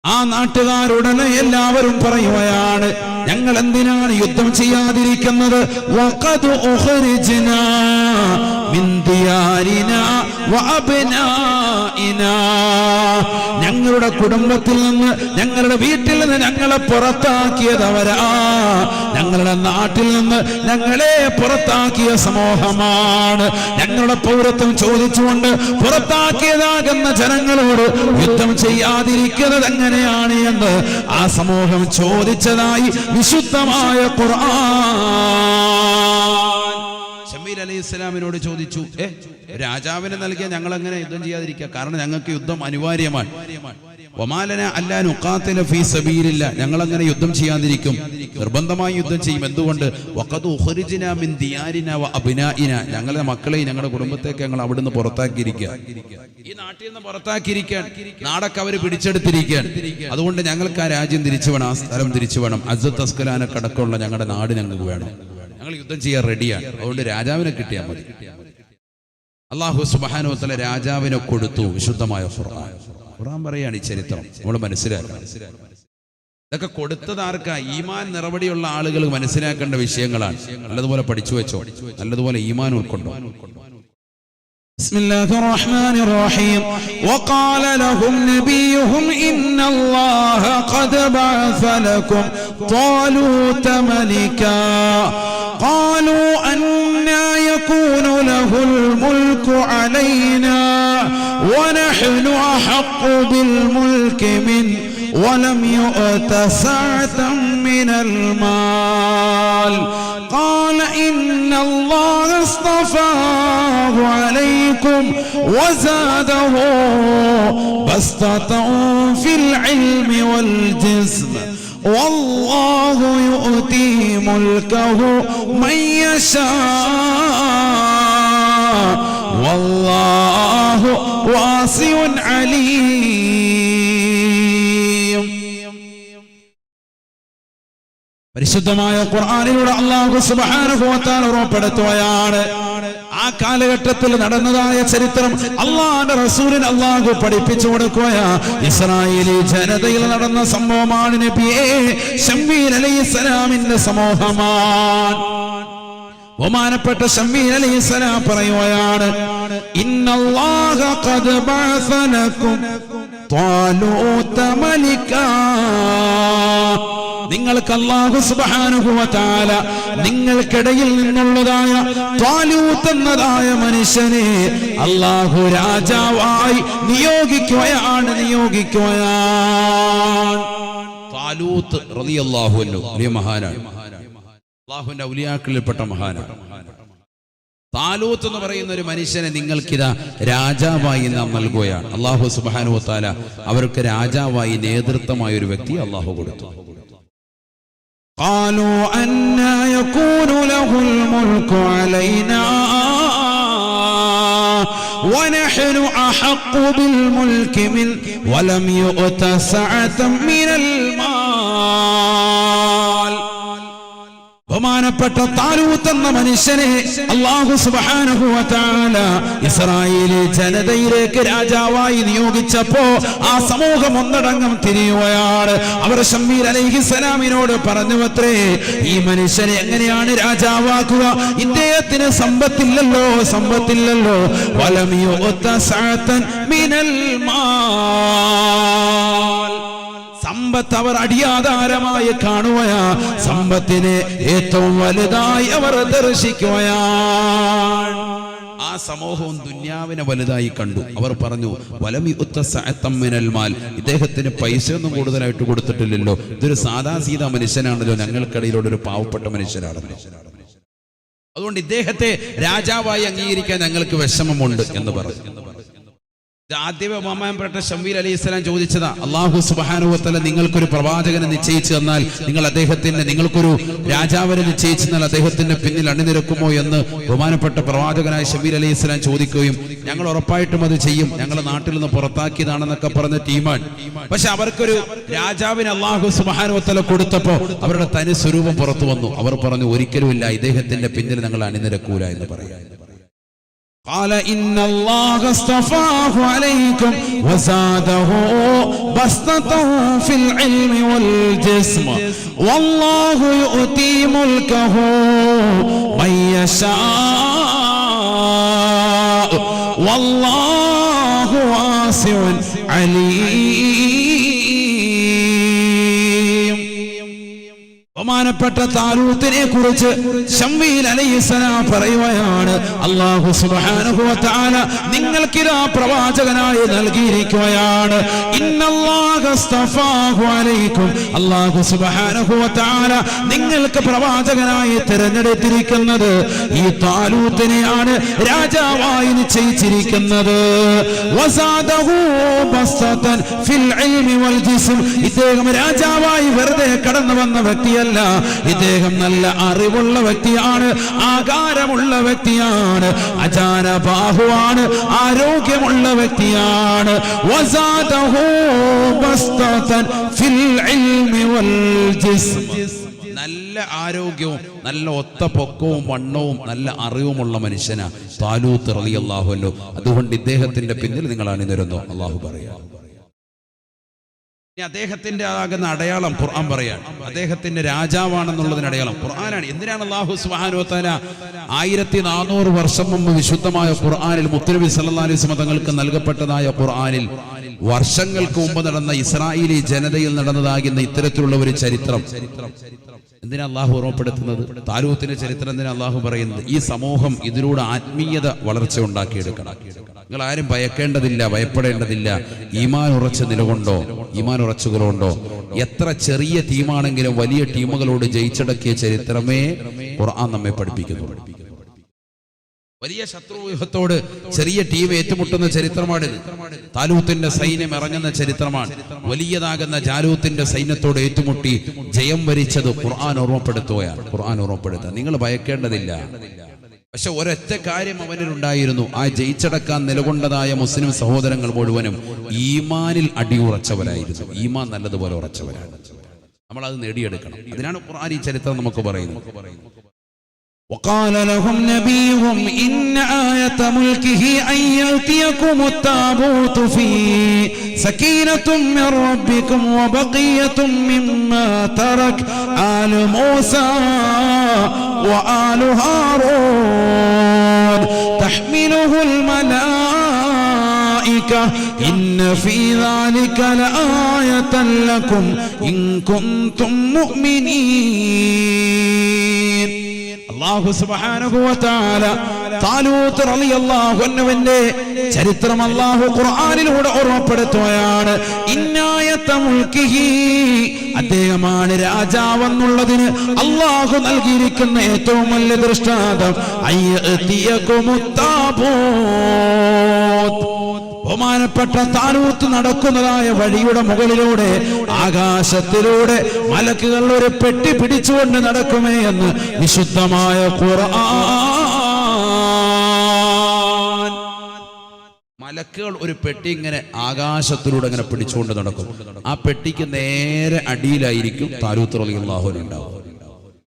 ആ നാട്ടുകാരുടനെ എല്ലാവരും പറയുകയാണ്, ഞങ്ങൾ എന്തിനാണ് യുദ്ധം ചെയ്യാതിരിക്കുന്നത്? വഖദ് ഉഖ്രിജ്നാ മിൻ ദിയാരിനാ വഅബ്നാഇനാ. ഞങ്ങളുടെ കുടുംബത്തിൽ നിന്ന്, ഞങ്ങളുടെ വീട്ടിൽ നിന്ന് ഞങ്ങളെ പുറത്താക്കിയതവരാ. ഞങ്ങളുടെ നാട്ടിൽ നിന്ന് ഞങ്ങളെ പുറത്താക്കിയ സമൂഹമാണ്. ഞങ്ങളുടെ പൗരത്വം ചോദിച്ചുകൊണ്ട് പുറത്താക്കിയതാകുന്ന ജനങ്ങളോട് യുദ്ധം ചെയ്യാതിരിക്കുന്നത് എങ്ങനെയാണ് എന്ന് ആ സമൂഹം ചോദിച്ചതായി വിശുദ്ധമായ ഖുർആൻ. ശമൂവേൽ അലൈഹിസ്സലാമിനോട് ചോദിച്ചു, രാജാവിനെ നൽകിയ ഞങ്ങൾ എങ്ങനെ യുദ്ധം ചെയ്യാതിരിക്കുക? കാരണം ഞങ്ങൾക്ക് യുദ്ധം അനിവാര്യമാണ്. വമാലന അല്ലാ നുഖാതില ഫീ സബീലില്ല, ഞങ്ങൾ അങ്ങനെ യുദ്ധം ചെയ്യാതിരിക്കും? നിർബന്ധമായി യുദ്ധം ചെയ്യും. എന്തുകൊണ്ട്? വഖദ് ഉഖ്രിജ്നാ മിൻ ദിയാരിനാ വഅബ്നാഇനാ. ഞങ്ങളുടെ മക്കളെയും ഞങ്ങളുടെ കുടുംബത്തെയൊക്കെ ഞങ്ങൾ അവിടുന്ന് പുറത്താക്കിയിരിക്കുക. ഈ നാട്ടിൽ നിന്ന് പുറത്താക്കിയിരിക്കാൻ, നാടൊക്കെ അവർ പിടിച്ചെടുത്തിരിക്കാൻ. അതുകൊണ്ട് ഞങ്ങൾക്ക് ആ രാജ്യം തിരിച്ചു വേണം, ആ സ്ഥലം തിരിച്ചു വേണം. അസ്സത്ത് അസ്കലാനൊക്കെ അടക്കമുള്ള ഞങ്ങളുടെ നാട് ഞങ്ങൾക്ക് വേണം. ഞങ്ങൾ യുദ്ധം ചെയ്യാൻ റെഡിയാണ്. അതുകൊണ്ട് രാജാവിനെ കിട്ടിയാൽ മതി. അല്ലാഹു സുബ്ഹാനഹു വ തആല രാജാവിനെ കൊടുത്തു. വിശുദ്ധമായ ഖുർആൻ പറയാണ് ഈ ചരിത്രം നമ്മൾ മനസ്സിലാക്കണം. ഇതൊക്കെ കൊടുത്തത് ആർക്കാ? ഈമാൻ നിറവടിയുള്ള ആളുകൾ മനസ്സിലാക്കേണ്ട വിഷയങ്ങളാണ്. നല്ലതുപോലെ പഠിച്ചു വെച്ചോ, നല്ലതുപോലെ ഈമാൻ ഉൾക്കൊണ്ടോ. بسم الله الرحمن الرحيم. وقال لهم نبيهم إن الله قد بعث لكم طالوت ملكا قالوا أنى يكون له الملك علينا ونحن أحق بالملك منه ولم يؤت سعة من المال قال إن الله اصطفاه عليكم وزاده بسطة في العلم والجسم والله يؤتي ملكه من يشاء വല്ലാഹു വാസിഉൻ അലീം. പരിശുദ്ധമായ ഖുർആനിലൂടെ അല്ലാഹു സുബ്ഹാനഹു വ തആല ഉറപ്പെടുത്തുകയാണ് ആ കാലഘട്ടത്തിൽ നടന്നതായ ചരിത്രം അല്ലാഹുവിന്റെ റസൂലിന് അല്ലാഹു പഠിപ്പിച്ചു കൊടുക്കുകയാ. ഇസ്രായേലി ജനതയിൽ നടന്ന സംഭവമാണ് നബിയേ. ശമ്മീൽ അലൈഹിസ്സലാമിന്റെ സമൂഹമാണ്. ബഹുമാനപ്പെട്ട ശമ്മീൽ അലൈഹിസ്സലാം പറയുകയാണ്, ഇന്നല്ലാഹ ഖദ് ബഅസ ലക്കും ത്വാലൂത മലികാ. നിങ്ങൾക്ക് അല്ലാഹു സുബ്ഹാനഹു വ തആല നിങ്ങൾക്കിടയിൽ നിന്നുള്ളതായ ത്വാലൂത്ത് എന്നതായ മനുഷ്യനെ അല്ലാഹു രാജാവായി നിയോഗിക്കുകയാണ്. ത്വാലൂത്ത് റളിയല്ലാഹു അൻഹു വലിയ മഹാനാണ്, അല്ലാഹുവിന്റെ ഔലിയാക്കളിൽപ്പെട്ട മഹാനാണ്. താലൂത്ത് എന്ന് പറയുന്ന ഒരു മനുഷ്യനെ നിങ്ങൾക്കിതാ രാജാവായി നാം നൽകുകയാണ്. അല്ലാഹു സുബ്ഹാനഹു വ തആല അവർക്ക് രാജാവായി നേതൃത്വമായ ഒരു വ്യക്തി അല്ലാഹു കൊടുത്തു. قالوا أنى يكون له الملك علينا ونحن أحق بالملك منه ولم يؤت سعة من المال. ബഹുമാനപ്പെട്ട താലൂത്ത് എന്ന മനുഷ്യനെ അല്ലാഹു സുബ്ഹാനഹു വ തആല ഇസ്രായേലി ജനതയിലേക്ക് രാജാവായി നിയോഗിച്ചപ്പോ ആ സമൂഹം ഒന്നടങ്കം തിരിയുകയാണ്. അവർ ശമ്മീൽ അലൈഹിസ്സലാമിനോട് പറഞ്ഞുവത്രേ, ഈ മനുഷ്യനെ എങ്ങനെയാണ് രാജാവാക്കുക? ഇദ്ദേഹത്തിന് സമ്പത്തില്ലല്ലോ. വലം യുഅത സഅതൻ മിനൽ മാൽ. സമ്പത്ത് അവർ അടിയാധാരമായി കാണുകയാ. സമ്പത്തിനെ ഏറ്റവും വലുതായി അവർ ദർശിക്കുകയാണ്. ആ സമൂഹവും ദുന്യാവിനെ വലുതായി കണ്ടു. അവർ പറഞ്ഞു, വലമി ഉത്തസഅത്തമ്മിനൽ മാൽ. ഇദ്ദേഹത്തിന് പൈസ ഒന്നും കൂടുതലായിട്ട് കൊടുത്തിട്ടില്ലല്ലോ, ഇതൊരു സാദാ സീതാ മനുഷ്യനാണല്ലോ, ഞങ്ങൾക്കിടയിലുള്ള ഒരു പാവപ്പെട്ട മനുഷ്യനാണല്ലോ, അതുകൊണ്ട് ഇദ്ദേഹത്തെ രാജാവായി അംഗീകരിക്കാൻ ഞങ്ങൾക്ക് വിഷമമുണ്ട് എന്ന് പറഞ്ഞു. ആദ്യമേ ബഹുമാനപ്പെട്ട ശമ്മീൽ അലൈഹിസ്സലാം ചോദിച്ചതാ, അല്ലാഹു സുബ്ഹാനഹു വ തആല നിങ്ങൾക്കൊരു പ്രവാചകനെ നിശ്ചയിച്ചു തന്നാൽ നിങ്ങൾക്കൊരു രാജാവിനെ നിശ്ചയിച്ചു തന്നാൽ അദ്ദേഹത്തിന്റെ പിന്നിൽ അണിനിരക്കുമോ എന്ന് ബഹുമാനപ്പെട്ട പ്രവാചകനായ ശമ്മീൽ അലൈഹിസ്സലാം ചോദിക്കുകയും ഞങ്ങൾ ഉറപ്പായിട്ടും അത് ചെയ്യും, ഞങ്ങളെ നാട്ടിൽ നിന്ന് പുറത്താക്കിയതാണെന്നൊക്കെ പറഞ്ഞ ടീമാണ്. പക്ഷെ അവർക്കൊരു രാജാവിനെ അല്ലാഹു സുബ്ഹാനഹു വ തആല കൊടുത്തപ്പോ അവരുടെ തനി സ്വരൂപം പുറത്തു വന്നു. അവർ പറഞ്ഞു, ഒരിക്കലുമില്ല, ഇദ്ദേഹത്തിന്റെ പിന്നിൽ ഞങ്ങൾ അണിനിരക്കൂല എന്ന് പറയാം. قال إن الله اصطفاه عليكم وزاده بسطة في العلم والجسم والله يؤتي ملكه من يشاء والله واسع عليم. ബഹുമാനപ്പെട്ട താലൂത്തിനെ കുറിച്ച് ശമ്മീൽ അലൈഹിസ്സലാം പറയുകയാണ്, അല്ലാഹു സുബ്ഹാനഹു വ തആല നിങ്ങൾക്കിതാ പ്രവാചകനായി നൽകിയിരിക്കുകയാണ്. ഇന്നല്ലാഹ ഇസ്തഫാഹു അലൈക്കും. അല്ലാഹു സുബ്ഹാനഹു വ തആല നിങ്ങൾക്ക് പ്രവാചകനായി തിരഞ്ഞെടുത്തിരിക്കുന്നത് ഈ താലൂത്തിനെയാണ് രാജാവായി നിശ്ചയിച്ചിരിക്കുന്നത്. വസാദഹു ബസ്തൻ ഫിൽ ഇൽമി വൽ ജിസ്ം. ഇദ്ദേഹം രാജാവായി വെറുതെ കടന്നു വന്ന വ്യക്തിയല്ല, ഇദ്ദേഹം നല്ല അറിവുള്ള വ്യക്തിയാണ്, ആകാരമുള്ള വ്യക്തിയാണ്, അജാനബാഹുവാണ്, ആരോഗ്യമുള്ള വ്യക്തിയാണ്. വസാദഹു ബസ്തൻ ഫിൽ ഇൽമി വൽ ജിസ്ം. നല്ല ആരോഗ്യവും നല്ല ഒത്ത പൊക്കവും വണ്ണവും നല്ല അറിവുമുള്ള മനുഷ്യനാ താലൂത്ത് റളിയല്ലാഹു അൻഹു. അതുകൊണ്ട് ഇദ്ദേഹത്തിന്റെ പിന്നിൽ നിങ്ങൾ അണിനിരന്നു അല്ലാഹു പറയാം. അദ്ദേഹത്തിന്റെ ആകുന്ന അടയാളം ഖുർആൻ പറയാണ്, അദ്ദേഹത്തിന്റെ രാജാവാണെന്നുള്ളതിന് അടയാളം ഖുർആനാണ്. എന്തിനാണ് അല്ലാഹു സുബ്ഹാനഹു വ തആല 1400 വർഷം മുമ്പ് വിശുദ്ധമായ ഖുർആനിൽ മുത്തുനബി സല്ലല്ലാഹു അലൈഹി വസല്ലം തങ്ങൾക്ക് നൽകപ്പെട്ടതായ ഖുർആനിൽ വർഷങ്ങൾക്ക് മുമ്പ് നടന്ന ഇസ്രായേലി ജനതയിൽ നടന്നതാകുന്ന ഇത്തരത്തിലുള്ള ഒരു ചരിത്രം എന്തിനാ അല്ലാഹു ഓർമ്മപ്പെടുത്തുന്നത്? താലൂത്തിന്റെ ചരിത്രം എന്തിനാ അല്ലാഹു പറയുന്നത്? ഈ സമൂഹം ഇതിലൂടെ ആത്മീയത വളർച്ച ഉണ്ടാക്കിയെടുക്കണം. നിങ്ങൾ ആരും ഭയക്കേണ്ടതില്ല, ഭയപ്പെടേണ്ടതില്ല. ഈമാൻ ഉറച്ച് നിലകൊണ്ടോ, ഈമാൻ ഉറച്ചുകൊണ്ടോ. എത്ര ചെറിയ ടീമാണെങ്കിലും വലിയ ടീമുകളോട് ജയിച്ചടക്കിയ ചരിത്രമേ ഖുർആൻ നമ്മെ പഠിപ്പിക്കുന്നു. വലിയ ശത്രുവ്യൂഹത്തോട് ചെറിയ ടീം ഏറ്റുമുട്ടുന്ന ചരിത്രമാണിത്. താലൂത്തിന്റെ സൈന്യം ഇറങ്ങുന്ന ചരിത്രമാണ്. വലിയതാകുന്ന ജാലൂത്തിന്റെ സൈന്യത്തോട് ഏറ്റുമുട്ടി ജയം വരിച്ചത് ഖുർആൻ ഓർമ്മപ്പെടുത്തുകയാണ്. ഖുർആൻ ഓർമ്മപ്പെടുത്തുക, നിങ്ങൾ ഭയക്കേണ്ടതില്ല. പക്ഷെ ഒരൊറ്റ കാര്യം അവനിലുണ്ടായിരുന്നു. ആ ജയിച്ചടക്കാൻ നിലകൊണ്ടതായ മുസ്ലിം സഹോദരങ്ങൾ മുഴുവനും ഈമാനിൽ അടിയുറച്ചവരായിരുന്നു. ഈമാൻ നല്ലതുപോലെ ഉറച്ചവരാണ്. നമ്മളത് നേടിയെടുക്കണം. അതിനാണ് ഖുർആൻ ഈ ചരിത്രം നമുക്ക് പറയുന്നത്. وقال لهم نبيهم إن آية ملكه أن يأتيكم التابوت فيه سكينة من ربكم وبقية مما ترك آل موسى وآل هارون تحمله الملائكة إن في ذلك لآية لكم إن كنتم مؤمنين. അല്ലാഹു സുബ്ഹാനഹു വ തആല താലൂത്ത് റളിയല്ലാഹു അൻഹുവിന്റെ ചരിത്രം അല്ലാഹു ഖുർആനിലൂടെ ഓർമ്മപ്പെടുത്തുകയാണ്. ഇന്നായത മുൽക്കിഹി, അദ്ദേഹമാണ് രാജാവെന്നുള്ളതിന് അല്ലാഹു നൽകിയിരിക്കുന്ന ഏറ്റവും വലിയ ദൃഷ്ടാന്തം അയ്യതിയകുമുത് താബൂത്ത്. ബഹുമാനപ്പെട്ട താലൂത്ത് നടക്കുന്നതായ വഴിയുടെ മുകളിലൂടെ ആകാശത്തിലൂടെ മലക്കുകൾ ഒരു പെട്ടി പിടിച്ചുകൊണ്ട് നടക്കുമേ എന്ന് വിശുദ്ധമായ ഖുർആൻ. മലക്കുകൾ ഒരു പെട്ടി ഇങ്ങനെ ആകാശത്തിലൂടെ ഇങ്ങനെ പിടിച്ചുകൊണ്ട് നടക്കും. ആ പെട്ടിക്ക് നേരെ അടിയിലായിരിക്കും താലൂത്ത് റളിയല്ലാഹു അൻഹു ഉണ്ടാവും,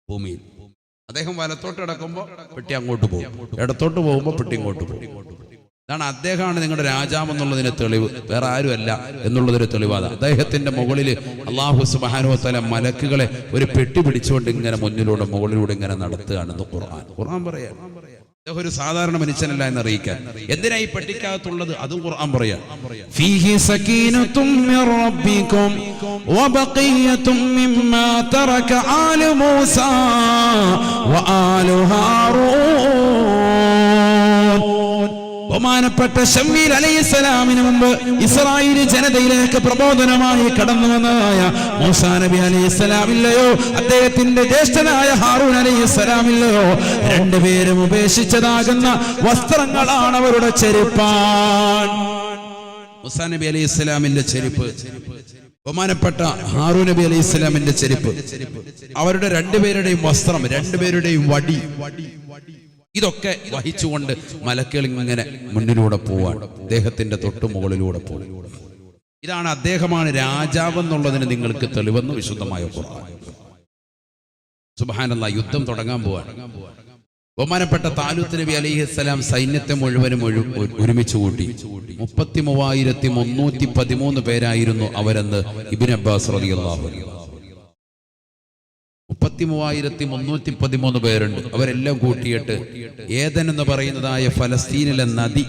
ഭൂമിയിൽ. അദ്ദേഹം വലത്തോട്ട് കിടക്കുമ്പോൾ പെട്ടി അങ്ങോട്ട് പോകും, ഇടത്തോട്ട് പോകുമ്പോൾ പെട്ടി ഇങ്ങോട്ട് പോകും. ഇതാണ് അദ്ദേഹമാണ് നിങ്ങളുടെ രാജാവെന്നുള്ളതിന് തെളിവ്, വേറെ ആരുമല്ല എന്നുള്ളതൊരു തെളിവാണ്. അദ്ദേഹത്തിന്റെ മുകളിൽ അല്ലാഹു സുബ്ഹാനഹു വ തആല മലക്കുകളെ ഒരു പെട്ടി പിടിച്ചുകൊണ്ട് ഇങ്ങനെ മുന്നിലൂടെ മുകളിലൂടെ ഇങ്ങനെ നടത്തുകയാണെന്ന് ഖുർആൻ പറയാം. അദ്ദേഹം ഒരു സാധാരണ മനുഷ്യനല്ല എന്ന് അറിയിക്കാൻ. എന്തിനാ ഈ പെട്ടിക്കകത്തുള്ളത് അതും ഖുർആൻ പറയാം. ഫീഹി സകീനത്തും മിർ റബ്ബികും വബഖിയത്തും മിമ്മാ തറക ആലു മൂസാ വആലു ഹാറൂൻ. ബഹുമാനപ്പെട്ട ശമൂവേൽ അലൈഹിസ്സലാമിന് മുമ്പ് ഇസ്രായേൽ ജനതയിലേക്ക് പ്രബോധനമായി കടന്നു വന്നതായ മൂസാ നബി അലൈഹിസ്സലാമില്ലയോ, അദ്ദേഹത്തിന്റെ ജ്യേഷ്ഠനായ ഹാറൂൻ അലൈഹിസ്സലാമില്ലയോ, രണ്ടുപേരും ഉപേക്ഷിച്ചതാകുന്ന വസ്ത്രങ്ങളാണ് അവരുടെ ചെരുപ്പാൻ. മൂസാ നബി അലൈഹിസ്സലാമിന്റെ ചെരുപ്പ്, ബഹുമാനപ്പെട്ട ഹാറൂൻ നബി അലൈഹിസ്സലാമിന്റെ ചെരുപ്പ്, അവരുടെ രണ്ടുപേരുടെയും വസ്ത്രം, രണ്ടുപേരുടെയും വടി, ഇതൊക്കെ വഹിച്ചുകൊണ്ട് മലക്കുകൾ ഇങ്ങനെ മുന്നിലൂടെ പോവാൻ, അദ്ദേഹത്തിന്റെ തൊട്ടു മുകളിലൂടെ പോകും. ഇതാണ് അദ്ദേഹമാണ് രാജാവെന്നുള്ളതിന് നിങ്ങൾക്ക് തെളിവെന്ന് വിശുദ്ധമായ ഖുർആൻ. സുബ്ഹാനല്ലാഹ്, യുദ്ധം തുടങ്ങാൻ പോവാൻ. ബഹുമാനപ്പെട്ട താലൂത്ത് നബി അലൈഹിസ്സലാം സൈന്യത്തെ മുഴുവനും ഒരുമിച്ച് കൂട്ടി. 33,313 പേരായിരുന്നു അവരെന്ന് ഇബ്നു അബ്ബാസ് റളിയല്ലാഹു അൻഹു. 33,313 പേരുണ്ട്. അവരെല്ലാം കൂട്ടിയിട്ട് ഏദൻ എന്ന് പറയുന്നതായ ഫലസ്തീനിലെ നദി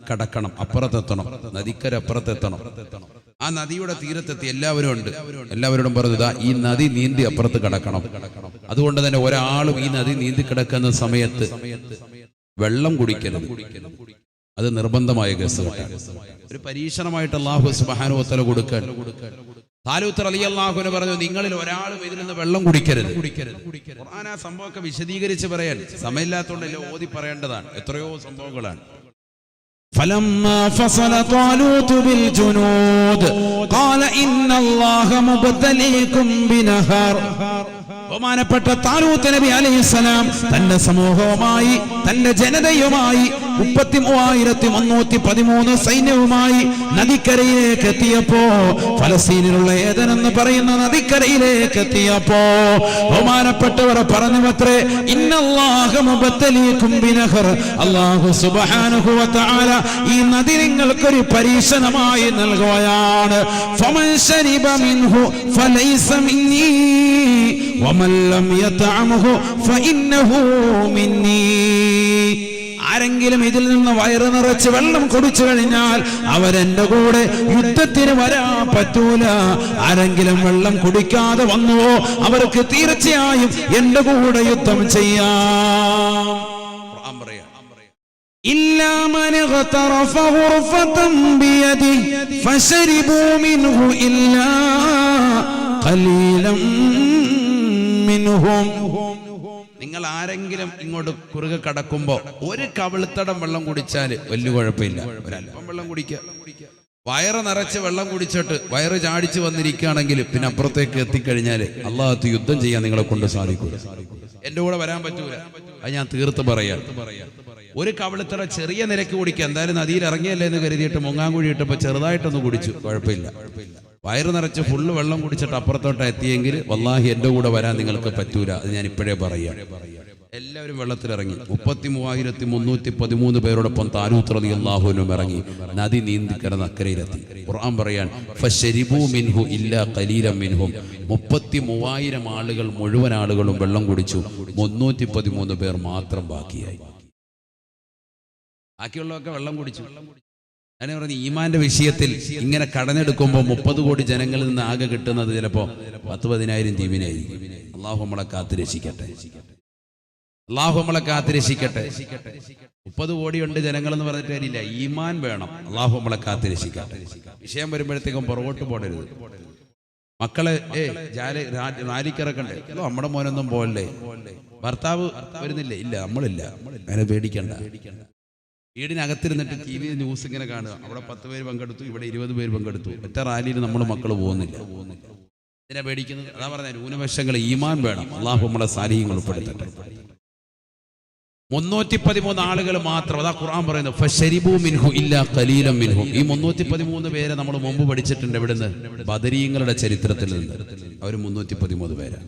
കടക്കണം, അപ്പുറത്തെത്തണം, നദിക്കര അപ്പുറത്തെത്തണം. ആ നദിയുടെ തീരത്തെത്തി എല്ലാവരും ഉണ്ട്. എല്ലാവരോടും പറഞ്ഞതാ ഈ നദി നീന്തി അപ്പുറത്ത് കടക്കണം. അതുകൊണ്ട് തന്നെ ഒരാളും ഈ നദി നീന്തി കിടക്കുന്ന സമയത്ത് വെള്ളം കുടിക്കരുത്. അത് നിർബന്ധമായ കേസുകൾ. ഒരു പരീക്ഷണമായിട്ട് അല്ലാഹു സുബ്ഹാനഹു വ തആല കൊടുക്കാൻ. താലൂത്ത് റളിയല്ലാഹു അൻഹു പറഞ്ഞു, നിങ്ങളിൽ ഒരാളും ഇതിൽ നിന്ന് വെള്ളം കുടിക്കരുത്. ഖുർആൻ ആ സംഭവമൊക്കെ വിശദീകരിച്ച് പറയാൻ സമയമില്ലാത്തതുകൊണ്ടല്ലേ ഓതി പറയേണ്ടതാണ്. എത്രയോ സംഭവങ്ങളാണ്. فلما فصل طالوت بالجنود قال إن الله مبتليكم بنهر. ബഹുമാനപ്പെട്ട താലൂത്ത് നബി അലൈഹിസ്സലാം തന്റെ സമൂഹവുമായി, തന്റെ ജനതയുമായി 33,313 സൈന്യവുമായി നദിക്കരയിലേക്ക് എത്തിയപ്പോ, ഫലസ്തീനിലുള്ള ഏദൻ എന്ന് പറയുന്ന നദിക്കരയിലേക്ക് എത്തിയപ്പോ ബഹുമാനപ്പെട്ടവർ പറഞ്ഞുവത്രേ, ഇന്നല്ലാഹ മുബത്തലീകും ബിനഹർ, അല്ലാഹു സുബ്ഹാനഹു വ തആല ഈ നദി നിങ്ങൾക്കൊരു പരീക്ഷണമായി നൽകുകയാണ്. ഫമൻ ശരിബ മിൻഹു ഫലൈസ മിന്നീ വമൻ ലം യതഅമുഹു ഫഇന്നഹു മിന്നീ. ആരെങ്കിലും ഇതിൽ നിന്ന് വയറ് നിറച്ച് വെള്ളം കുടിച്ചു കഴിഞ്ഞാൽ അവരെന്റെ കൂടെ യുദ്ധത്തിന് വരാൻ പറ്റൂല. ആരെങ്കിലും വെള്ളം കുടിക്കാതെ വന്നുവോ അവർക്ക് തീർച്ചയായും എന്റെ കൂടെ യുദ്ധം ചെയ്യാം. إلا من اغترف غرفة بيده فشربوا منه إلا قليلا منهم. നിങ്ങൾ ആരെങ്കിലും ഇങ്ങോട്ട് കുറുകെ കടക്കുമ്പോ ഒരു കവിളിത്തടം വെള്ളം കുടിച്ചാൽ വലിയ കുഴപ്പമില്ല. ഒരല്പം വെള്ളം കുടിക്കുക. വയറ് നിറച്ച് വെള്ളം കുടിച്ചിട്ട് വയറ് ചാടിച്ചു വന്നിരിക്കുകയാണെങ്കിൽ പിന്നെ അപ്പുറത്തേക്ക് എത്തിക്കഴിഞ്ഞാൽ അള്ളാഹു യുദ്ധം ചെയ്യാൻ നിങ്ങളെ കൊണ്ട് സാധിക്കൂല. എന്റെ കൂടെ വരാൻ പറ്റൂല. അത് ഞാൻ തീർത്ത് പറയാം. ഒരു കവിളിത്തറ ചെറിയ നിരക്ക് കുടിക്കുക, എന്തായാലും നദിയിൽ ഇറങ്ങിയല്ലേ എന്ന് കരുതിയിട്ട് മുങ്ങാങ്കുഴി ഇട്ടപ്പോൾ ചെറുതായിട്ടൊന്ന് കുടിച്ചു, കുഴപ്പമില്ല. വയറ് നിറച്ച് ഫുള്ള് വെള്ളം കുടിച്ചിട്ട് അപ്പുറത്തോട്ട് എത്തിയെങ്കിൽ വല്ലാഹി എൻ്റെ കൂടെ വരാൻ നിങ്ങൾക്ക് പറ്റൂല. അത് ഞാൻ ഇപ്പോഴേ പറയാം. എല്ലാവരും വെള്ളത്തിലിറങ്ങി. 33,313 പേരോടൊപ്പം താലൂത്ത് റളിയല്ലാഹു അൻഹു ഇറങ്ങി നദി നീന്തി കിടന്ന് അക്കരയിലെത്തി. ഖുർആൻ പറയാൻ ഫശരിബൂ മിൻഹു ഇല്ലാ ഖലീലൻ മിൻഹും 33,000 ആളുകൾ മുഴുവൻ ആളുകളും വെള്ളം കുടിച്ചു, 313 പേർ മാത്രം ബാക്കിയായി. ബാക്കിയുള്ളവരൊക്കെ വെള്ളം കുടിച്ചു. അങ്ങനെ പറഞ്ഞ ഈമാന്റെ വിഷയത്തിൽ ഇങ്ങനെ കടന്നെടുക്കുമ്പോൾ 30 കോടി ജനങ്ങളിൽ നിന്ന് ആകെ കിട്ടുന്നത് ചിലപ്പോ 10,000-10,000 ദീപിനായിരിക്കും. അള്ളാഹു നമ്മളെ കാത്തുരക്ഷിക്കട്ടെ. അള്ളാഹു നമ്മളെ കാത്തുരക്ഷിക്കട്ടെ. 30 കോടിയുണ്ട് ജനങ്ങൾ എന്ന് പറഞ്ഞിട്ട് കാര്യമില്ല, ഈമാൻ വേണം. അള്ളാഹു നമ്മളെ കാത്തുരക്ഷിക്കട്ടെ. വിഷയം വരുമ്പോഴത്തേക്കും പുറകോട്ട് പോടരുത്. മക്കളെ റാലിക്കിറക്കണ്ടേ? നമ്മുടെ മോനൊന്നും പോകല്ലേ. ഭർത്താവ് വരുന്നില്ലേ? ഇല്ല, നമ്മളില്ല. അങ്ങനെ പേടിക്കണ്ട. വീടിനകത്തിരുന്നിട്ട് TV ന്യൂസ് ഇങ്ങനെ കാണുക. അവിടെ 10 പേര് പങ്കെടുത്തു, ഇവിടെ 20 പേര് പങ്കെടുത്തു. ഒറ്റ റാലിയിൽ നമ്മുടെ മക്കൾ പോകുന്നില്ല. ഇതിനെ പേടിക്കുന്നത്? അതാ പറഞ്ഞ ന്യൂനപക്ഷങ്ങൾ ഈമാൻ വേണം. അള്ളാഹു നമ്മളെ സാലിഹ്യങ്ങൾ ഉൾപ്പെടുത്തട്ടെ. 313 ആളുകൾ മാത്രം. അതാ ഖുർആൻ പറയുന്നത് ഫശരിബൂ മിൻഹു ഇല്ലാ ഖലീലൻ മിൻഹും. ഈ 313 പേരെ നമ്മൾ മുമ്പ് പഠിച്ചിട്ടുണ്ട്. എവിടുന്ന്? ബദരീങ്ങളുടെ ചരിത്രത്തിൽ നിന്ന്. അവർ 313 പേര്.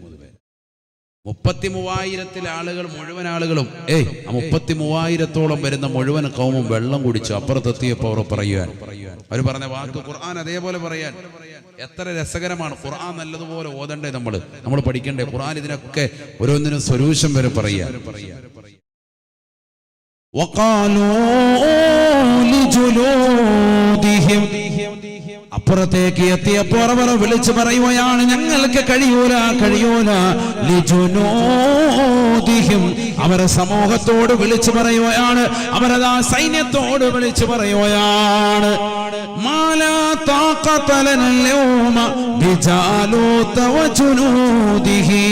33,000 ആളുകൾ മുഴുവൻ ആളുകളും 33,000-ഓളം വരുന്ന മുഴുവൻ കൗമും വെള്ളം കുടിച്ചു. അപ്പുറത്തെത്തിയപ്പോൾ അവർ പറയുവാൻ, അവർ പറഞ്ഞ വാക്ക് ഖുർആൻ അതേപോലെ പറയാൻ എത്ര രസകരമാണ്. ഖുർആൻ നല്ലതുപോലെ ഓതണ്ടേ, നമ്മൾ പഠിക്കണ്ടേ ഖുർആൻ. ഇതിനൊക്കെ ഓരോന്നിനും സൊല്യൂഷൻ വരെ പറയാ. അപ്പുറത്തേക്ക് എത്തിയപ്പോൾ അവർ വിളിച്ചു പറയുകയാണ്, ഞങ്ങൾക്ക് കഴിയൂല. ലിജുനൂദിഹിം, അവരെ സമൂഹത്തോട് വിളിച്ചു പറയുകയാണ്, അവരതാ സൈന്യത്തോട് വിളിച്ചു പറയുകയാണ്, മാലാ താഖത ലനാ യൗമ ബിജാലൂത വജുനൂദിഹി,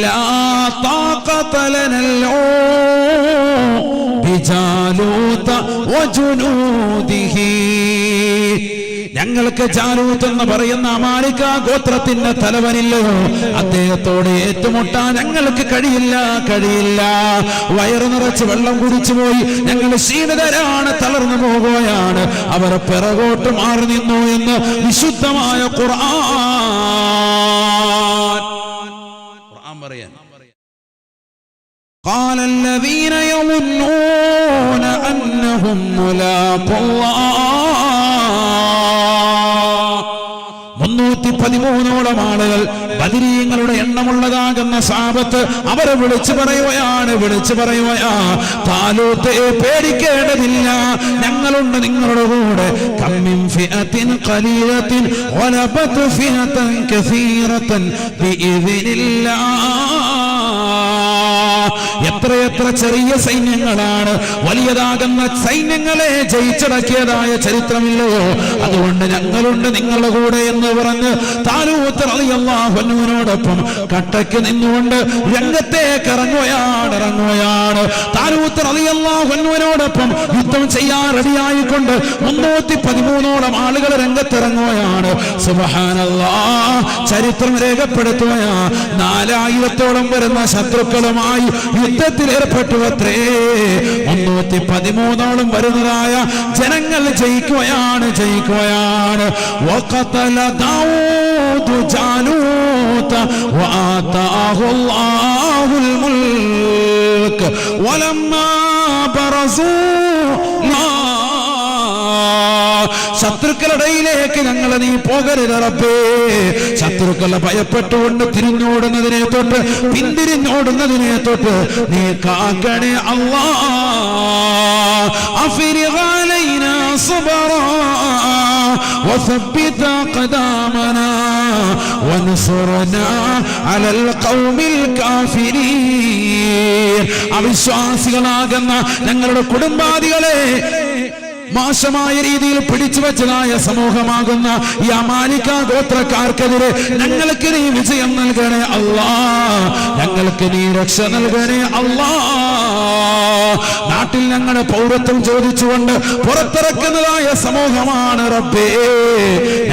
ലാ താഖത ലനാ ബിജാലൂത വജുനൂദിഹി. ഞങ്ങൾക്ക് ജാലൂത്ത് എന്ന് പറയുന്ന അമാലിക ഗോത്രത്തിന്റെ തലവനില്ലയോ, അദ്ദേഹത്തോട് ഏറ്റുമുട്ടാൻ ഞങ്ങൾക്ക് കഴിയില്ല. വയറു നിറച്ച് വെള്ളം കുടിച്ചു പോയി ഞങ്ങൾ ക്ഷീണിതരാണ്, തളർന്നു പോകുകയാണ്. അവർ പിറകോട്ട് മാറി നിന്നു എന്ന് വിശുദ്ധമായ ഖുർആൻ പറയാൻ. قال الذين يظنون أنهم ملاقو الله 313 ആളുകൾ ബദരീങ്ങളുടെ എണ്ണമുള്ളതാകുന്ന സഹാബത്ത് അവരെ വിളിച്ചു പറയുകയാ, താലൂത്തെ പേടിക്കേണ്ടതില്ല, ഞങ്ങളുണ്ട് നിങ്ങളുടെ കൂടെ. കമ്മിൻ ഫിഅത്തിൻ ഖലീലത്തിൻ ഗലബത് ഫിഅതൻ കസീറതൻ ബിഇദ്നില്ലാഹ്. എത്രയെത്ര ചെറിയ സൈന്യങ്ങളാണ് വലിയതാകുന്ന സൈന്യങ്ങളെ ജയിച്ചടക്കിയതായ ചരിത്രമില്ലയോ. അതുകൊണ്ട് ഞങ്ങളുണ്ട് നിങ്ങളുടെ കൂടെ എന്ന് പറഞ്ഞ് താലൂത്ത് റളിയല്ലാഹു അൻഹുവിനോടൊപ്പം കട്ടയ്ക്ക് നിന്നുകൊണ്ട് രംഗത്തേക്ക് ഇറങ്ങുകയാണ്. താലൂത്ത് റളിയല്ലാഹു അൻഹുവിനോടൊപ്പം യുദ്ധം ചെയ്യാൻ റെഡിയായിക്കൊണ്ട് 313 ആളുകൾ രംഗത്തിറങ്ങുകയാണ്. സുബ്ഹാനല്ലാഹ്, ചരിത്രം രേഖപ്പെടുത്തുകയാ. 4000-ഓളം വരുന്ന ശത്രുക്കളുമായി യുദ്ധത്തിൽ ഏർപ്പെട്ടു അത്രേ. 313-ഓളം വരുന്നതായ ജനങ്ങൾ ജയിക്കുകയാണ്. വഖതല ദാവൂദ് ജാലൂത വആതാഹു അല്ലാഹുൽ മുൽക്ക് വലമ്മാ ബറസൂ. ശത്രുക്കളുടെയിലേക്ക് ഞങ്ങളെ നീ പോകരുത് റബ്ബേ. ശത്രുക്കളെ ഭയപ്പെട്ടുകൊണ്ട് തിരിഞ്ഞോടുന്നതിനെ തൊട്ട് പിന്തിരിഞ്ഞോടുന്നതിനെ തൊട്ട് നീ കാക്കണേ അല്ലാഹ്. അഫ്രിഗ അലൈനാ സബ്റാ വസബ്ബിത് അഖദാമനാ വൻസുർനാ അലൽ ഖൗമിൽ കാഫിരീൻ. അവിശ്വാസികളാകുന്ന ഞങ്ങളുടെ കുടുംബാദികളെ മോശമായ രീതിയിൽ പിടിച്ചു വെച്ചതായ സമൂഹമാകുന്ന ഈ അമാലിക ഗോത്രക്കാർക്കെതിരെ ഞങ്ങൾക്ക് നീ വിജയം നൽകണേ അല്ലാ, ഞങ്ങൾക്ക് നീ രക്ഷ നൽകണേ അല്ലാ. നാട്ടിൽ ഞങ്ങളുടെ പൗരത്വം ചോദിച്ചുകൊണ്ട് പുറത്തിറക്കുന്നതായ സമൂഹമാണ് റബ്ബേ,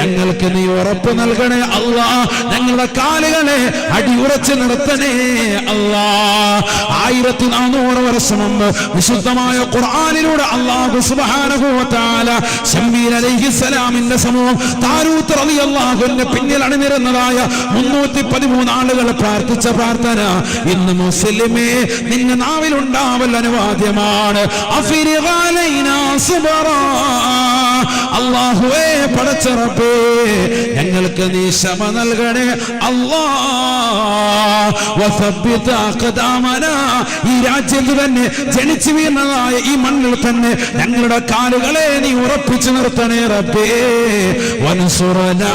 ഞങ്ങൾക്ക് നീ ഉറപ്പ് നൽകണേ അല്ലാ. ഞങ്ങളുടെ കാലുകളെ അടിയുറച്ച് നിർത്തണേ അല്ലാ. 1400 വർഷം മുമ്പ് വിശുദ്ധമായ ഖുർആനിലൂടെ അല്ലാഹു സുബ്ഹാനഹു വ തആല ശമീൽ അലൈഹിസ്സലാമിന്റെ സമൂഹം താലൂത്ത് റളിയല്ലാഹുവിന്റെ പിന്നിൽ അണിനിരന്നതായ 313 ആളുകൾ പ്രാർത്ഥിച്ച പ്രാർത്ഥന ഇന്ന് മുസ്ലിമേ നിന്റെ നാവിലുണ്ടാവൽ അനിവാര്യമാണ്. അഫിരിഗ അലൈനാ സുബ്റാ, അല്ലാഹുവേ പടച്ച റബ്ബേ ഞങ്ങൾക്ക് നീ ക്ഷമ നൽകണേ അല്ലാ. വസബ്ബിത അഖദാമനാ, ഈ രാജ്യത്ത് തന്നെ ജനിച്ചു വീണതായ ഈ മണ്ണിൽ തന്നെ ഞങ്ങളുടെ കാലുകളെ നീ ഉറപ്പിച്ചു നിർത്തണേ റബ്ബേ. വൻസുറനാ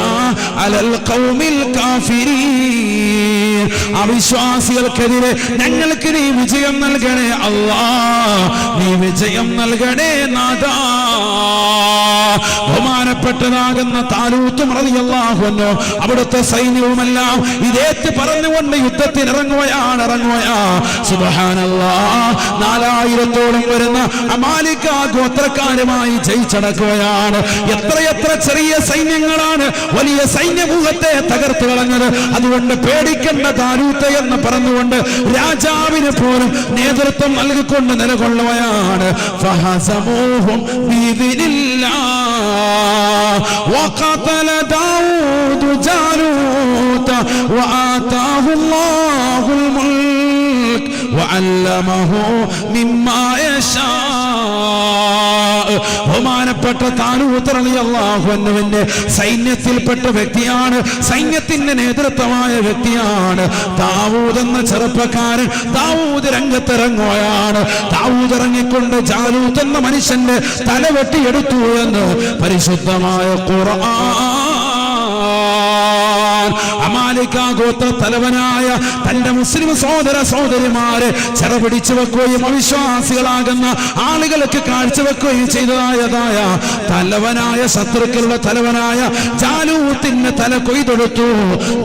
അലൽ ഖൗമിൽ കാഫിരീൻ, അവിശ്വാസികൾക്കെതിരെ ഞങ്ങൾക്ക് നീ വിജയം നൽകണേ അല്ലാ, നീ വിജയം നൽകണേ നാഥാ. ബഹുമാനപ്പെട്ടതാകുന്ന താലൂത്തും റളിയല്ലാഹു അൻഹു അവിടുത്തെ സൈന്യവുമെല്ലാം ഇതേറ്റ് പറഞ്ഞുകൊണ്ട് യുദ്ധത്തിനിറങ്ങുകയാണ്. സുബ്ഹാനല്ലാഹ്, 4000-ഓളം വരുന്ന അമാലിക ഗോത്രക്കാരുമായി ജയിച്ചടക്കുകയാണ്. എത്രയെത്ര ചെറിയ സൈന്യങ്ങളാണ് വലിയ സൈന്യവ്യൂഹത്തെ തകർത്തു കളഞ്ഞത്. അതുകൊണ്ട് പേടിക്കേണ്ട താലൂത്ത് എന്ന് പറഞ്ഞുകൊണ്ട് രാജാവിന് പോലും നേതൃത്വം നൽകിക്കൊണ്ട് നിലകൊള്ളുകയാണ്. ഫഹസമൂഹും ബിഇذനില്ലാഹ് വഖതല ദാവൂദ് ജാലൂത വആതാഹു അല്ലാഹുൽ മുൽക് വഅല്ലമഹു മിമ്മാ യശാ. ബഹുമാനപ്പെട്ട താലൂത്ത് റളിയല്ലാഹു അൻഹുവിന്റെ സൈന്യത്തിൽപ്പെട്ട വ്യക്തിയാണ്, സൈന്യത്തിന്റെ നേതൃത്വമായ വ്യക്തിയാണ് ദാവൂദ് എന്ന ചെറുപ്പക്കാരൻ. ദാവൂദ് രംഗത്തിറങ്ങുകയാണ്. ദാവൂദ് ഇറങ്ങിക്കൊണ്ട് ജാലൂത്ത് എന്ന മനുഷ്യന്റെ തല വെട്ടിയെടുത്തു എന്ന് പരിശുദ്ധമായ ഖുർആൻ. അമാലിക ഗോത്ര തലവനായ തന്റെ മുസ്ലിം സഹോദര സഹോദരിമാരെ ചെറുപിടിച്ചു വെക്കുകയും അവിശ്വാസികളാകുന്ന ആളുകൾക്ക് കാഴ്ചവെക്കുകയും ചെയ്തതായ തലവനായ ശത്രുക്കളുടെ തലവനായ ജാലൂത്തിന്റെ തല കൊയ്തെടുത്തു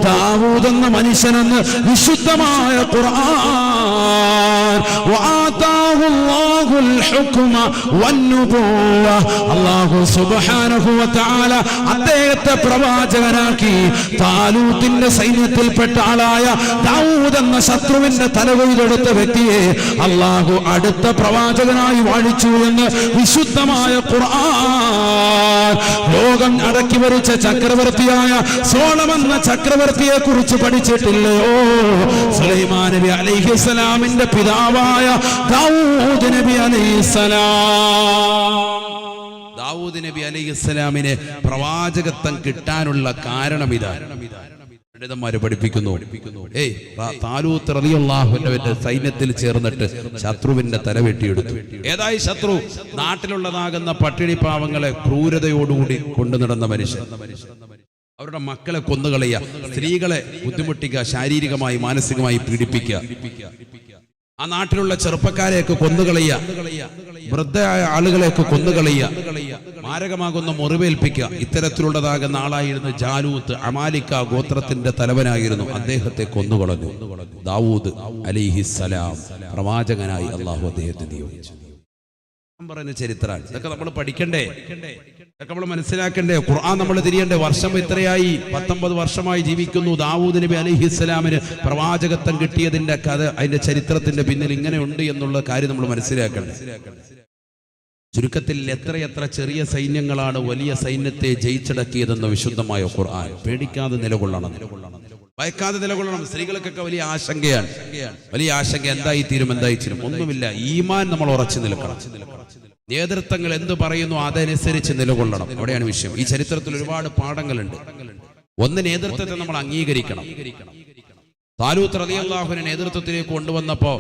ദാവൂദ് എന്ന മനുഷ്യനെന്ന് വിശുദ്ധമായ ഖുർആൻ. വആതാഹു അല്ലാഹുൽ ഹുക്മ വന്നുബുവ്വ, അല്ലാഹു സുബ്ഹാനഹു വ തആല അദ്ദേഹത്തെ പ്രവാചകനാക്കി. താലൂത്തിന്റെ സൈന്യത്തിൽപ്പെട്ട ആളായ ദാവൂദ് എന്ന ശത്രുവിന്റെ തല കൊയ്തെടുത്ത വ്യക്തിയെ അല്ലാഹു അടുത്ത പ്രവാചകനായി വാഴിച്ചു എന്ന് വിശുദ്ധമായ ഖുർആൻ. ലോകം അടക്കി ഭരിച്ച ചക്രവർത്തിയായ സോളമൻ എന്ന ചക്രവർത്തിയെ കുറിച്ച് പഠിച്ചിട്ടില്ലയോ? സുലൈമാൻ നബി അലൈഹിസ്സലാമിന്റെ പിതാവായ ദാവൂദ് നബി അലൈഹിസ്സലാം. ദാവൂദ് നബി അലൈഹിസ്സലാമിനെ പ്രവാചകത്വം കിട്ടാനുള്ള കാരണം ഇതാണ്. പണ്ഡിതന്മാര് പഠിപ്പിക്കുന്നു, താലൂത്ത് റളിയല്ലാഹു അൻഹുവിന്റെ സൈന്യത്തിൽ ചേർന്നിട്ട് ശത്രുവിന്റെ തല വെട്ടിയെടുത്തു. ഏതായി ശത്രു? നാട്ടിലുള്ളതാകുന്ന പട്ടിണി പാവങ്ങളെ ക്രൂരതയോടുകൂടി കൊണ്ടു നടന്ന മനുഷ്യൻ. അവരുടെ മക്കളെ കൊന്നുകളയുക, സ്ത്രീകളെ ബുദ്ധിമുട്ടിക്കുക, ശാരീരികമായി മാനസികമായി പീഡിപ്പിക്കുക, ആ നാട്ടിലുള്ള ചെറുപ്പക്കാരെയൊക്കെ കൊന്നുകളയുക, വൃദ്ധയായ ആളുകളെയൊക്കെ കൊന്നുകളയുക, മാരകമാകുന്ന മുറിവേൽപ്പിക്കുക. ഇത്തരത്തിലുള്ളതാകുന്ന ആളായിരുന്നു ജാലൂത്ത്. അമാലിക ഗോത്രത്തിന്റെ തലവനായിരുന്നു. അദ്ദേഹത്തെ കൊന്നുകളഞ്ഞു. ദാവൂദ് അലൈഹിസ്സലാം പ്രവാചകനായി അല്ലാഹു അദ്ദേഹത്തെ നിയോഗിച്ചു. പറയുന്ന ചരിത്രമാണ്. ഇതൊക്കെ നമ്മൾ പഠിക്കണ്ടേ, ഇതൊക്കെ നമ്മൾ മനസ്സിലാക്കണ്ടേ. ഖുർആൻ നമ്മൾ തിരിയണ്ടേ. വർഷം എത്രയായി? 19 വർഷമായി ജീവിക്കുന്നു. ദാവൂദ് നബി അലൈഹിസ്സലാമിന് പ്രവാചകത്വം കിട്ടിയതിന്റെ കഥ, അതിന്റെ ചരിത്രത്തിന്റെ പിന്നിൽ ഇങ്ങനെ ഉണ്ട് എന്നുള്ള കാര്യം നമ്മൾ മനസ്സിലാക്കണ്ടേ. ചുരുക്കത്തിൽ എത്രയെത്ര ചെറിയ സൈന്യങ്ങളാണ് വലിയ സൈന്യത്തെ ജയിച്ചടക്കിയതെന്ന് വിശുദ്ധമായ ഖുർആൻ. പേടിക്കാതെ നിലകൊള്ളണം, ഭയക്കാതെ നിലകൊള്ളണം. സ്ത്രീകൾക്കൊക്കെ വലിയ ആശങ്കയാണ്. വലിയ ആശങ്ക എന്തായിത്തീരും. ഒന്നുമില്ല, ഈമാൻ നമ്മൾ ഉറച്ചു നിൽക്കണം. നേതൃത്വങ്ങൾ എന്ത് പറയുന്നു അതനുസരിച്ച് നിലകൊള്ളണം. അവിടെയാണ് വിഷയം. ഈ ചരിത്രത്തിൽ ഒരുപാട് പാഠങ്ങളുണ്ട്. ഒന്ന്, നേതൃത്വത്തെ നമ്മൾ അംഗീകരിക്കണം. താലൂത്ത് റളിയല്ലാഹുവിനെ നേതൃത്വത്തിലേക്ക് കൊണ്ടുവന്നപ്പോ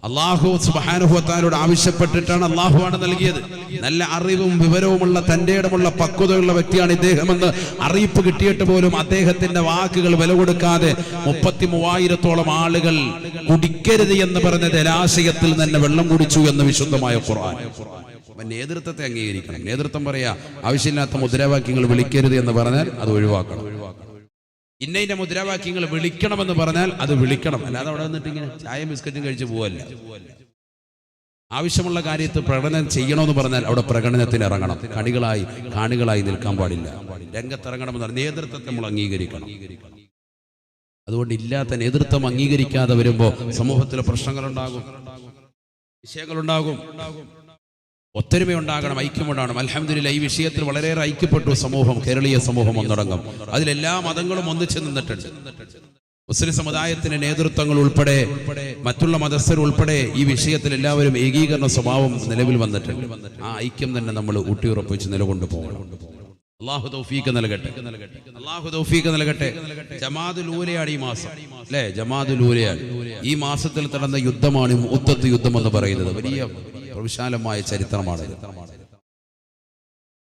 അല്ലാഹു സുബ്ഹാനഹു വ തആലയോട് ആവശ്യപ്പെട്ടിട്ടാണ് അല്ലാഹുവാണ് നൽകിയത്. നല്ല അറിവും വിവരവുമുള്ള തന്റെ ഇടമുള്ള പക്വതയുള്ള വ്യക്തിയാണ് ഇദ്ദേഹമെന്ന് അറിയിപ്പ് കിട്ടിയിട്ട് പോലും അദ്ദേഹത്തിന്റെ വാക്കുകൾ വില കൊടുക്കാതെ 33,000-ഓളം ആളുകൾ കുടിക്കരുത് എന്ന് പറഞ്ഞ ജലാശയത്തിൽ തന്നെ വെള്ളം കുടിച്ചു എന്ന് വിശുദ്ധമായ ഖുർആൻ. അപ്പൊ നേതൃത്വത്തെ അംഗീകരിക്കണം. നേതൃത്വം പറയാ ആവശ്യമില്ലാത്ത മുദ്രാവാക്യങ്ങൾ വിളിക്കരുത് എന്ന് പറഞ്ഞാൽ അത് ഒഴിവാക്കണം. ഇന്ന മുദ്രാവാക്യങ്ങൾ വിളിക്കണമെന്ന് പറഞ്ഞാൽ അത് വിളിക്കണം. അല്ലാതെ അവിടെ വന്നിട്ട് ഇങ്ങനെ ചായയും ബിസ്ക്കറ്റും കഴിച്ച് പോവല്ല. ആവശ്യമുള്ള കാര്യത്തിൽ പ്രകടനം ചെയ്യണമെന്ന് പറഞ്ഞാൽ അവിടെ പ്രകടനത്തിന് ഇറങ്ങണം. കാണികളായി നിൽക്കാൻ പാടില്ല. രംഗത്തിറങ്ങണമെന്ന് പറഞ്ഞാൽ നേതൃത്വത്തെ നമ്മൾ അംഗീകരിക്കണം. അതുകൊണ്ട് ഇല്ലാത്ത നേതൃത്വം അംഗീകരിക്കാതെ വരുമ്പോൾ സമൂഹത്തിലെ പ്രശ്നങ്ങളുണ്ടാകും, വിഷയങ്ങളുണ്ടാകും. ഒത്തൊരുമയുണ്ടാകണം, ഐക്യമുണ്ടാകണം. അൽഹംദുലില്ലാഹ് ഈ വിഷയത്തിൽ വളരെയേറെ ഐക്യപ്പെട്ടു സമൂഹം, കേരളീയ സമൂഹം ഒന്നടങ്കം. അതിലെല്ലാ മതങ്ങളും ഒന്നിച്ചു നിന്നിട്ടുണ്ട്. മുസ്ലിം സമുദായത്തിന്റെ നേതൃത്വങ്ങൾ ഉൾപ്പെടെ മറ്റുള്ള മതസ്ഥരുൾപ്പെടെ ഈ വിഷയത്തിൽ എല്ലാവരും ഏകീകരണ സ്വഭാവം നിലവിൽ വന്നിട്ടുണ്ട്. ആ ഐക്യം തന്നെ നമ്മൾ ഊട്ടിയുറപ്പിച്ച് നിലകൊണ്ടു പോകണം. അല്ലാഹു തൗഫീഖ് നൽകട്ടെ, അല്ലാഹു തൗഫീഖ് നൽകട്ടെ. ജമാഅത്തുൽ ഊലയാണ് ഈ മാസം, അല്ലേ? ജമാഅത്തുൽ ഊലയാണ് ഈ മാസത്തിൽ നടന്ന യുദ്ധമാണ് മുഅത്തത്ത് യുദ്ധം എന്ന് പറയുന്നത്. വലിയ വിശാലമായ ചരിത്രമാണ്.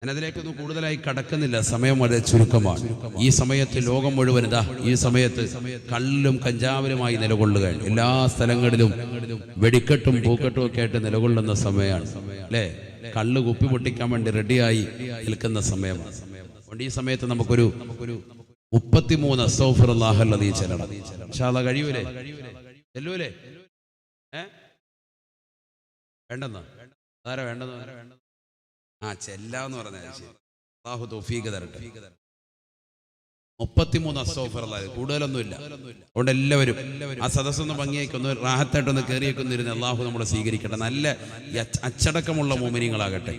ഞാനതിലേക്കൊന്നും കൂടുതലായി കടക്കുന്നില്ല, സമയം വളരെ ചുരുക്കമാണ്. ഈ സമയത്ത് ലോകം മുഴുവൻ ഈ സമയത്ത് കള്ളിലും കഞ്ചാവിലുമായി നിലകൊള്ളുകയാണ്. എല്ലാ സ്ഥലങ്ങളിലും വെടിക്കെട്ടും പൂക്കെട്ടും ഒക്കെ ആയിട്ട് നിലകൊള്ളുന്ന സമയമാണ്, അല്ലേ? കള്ള് കുപ്പി പൊട്ടിക്കാൻ വേണ്ടി റെഡിയായി നിൽക്കുന്ന സമയമാണ്. അതുകൊണ്ട് ഈ സമയത്ത് നമുക്കൊരു 33 അസ്തഗ്ഫിറുല്ലാഹ് അല്ലദീ ചെല്ലണം. ഇൻഷാ അല്ലാഹ് കഴിയൂലേ? ചെല്ലൂലേ? വേണ്ടെന്നാ ആരാ വേണ്ടെന്ന്? ചെല്ലാന്ന് പറഞ്ഞാൽ അല്ലാഹു തൗഫീഖ് തരട്ടെ. 33 അസ്തഗ്ഫിറുല്ലാഹ്, കൂടുതലൊന്നുമില്ല. അതുകൊണ്ട് എല്ലാവരും ആ സദസ്സൊന്ന് ഭംഗിയായിക്കൊന്ന് റാഹത്തായിട്ടൊന്ന് കയറിയേക്കൊന്നിരുന്ന് അല്ലാഹു നമ്മളെ സ്വീകരിക്കട്ടെ. നല്ല അച്ചടക്കമുള്ള മോമിനികളാകട്ടെ.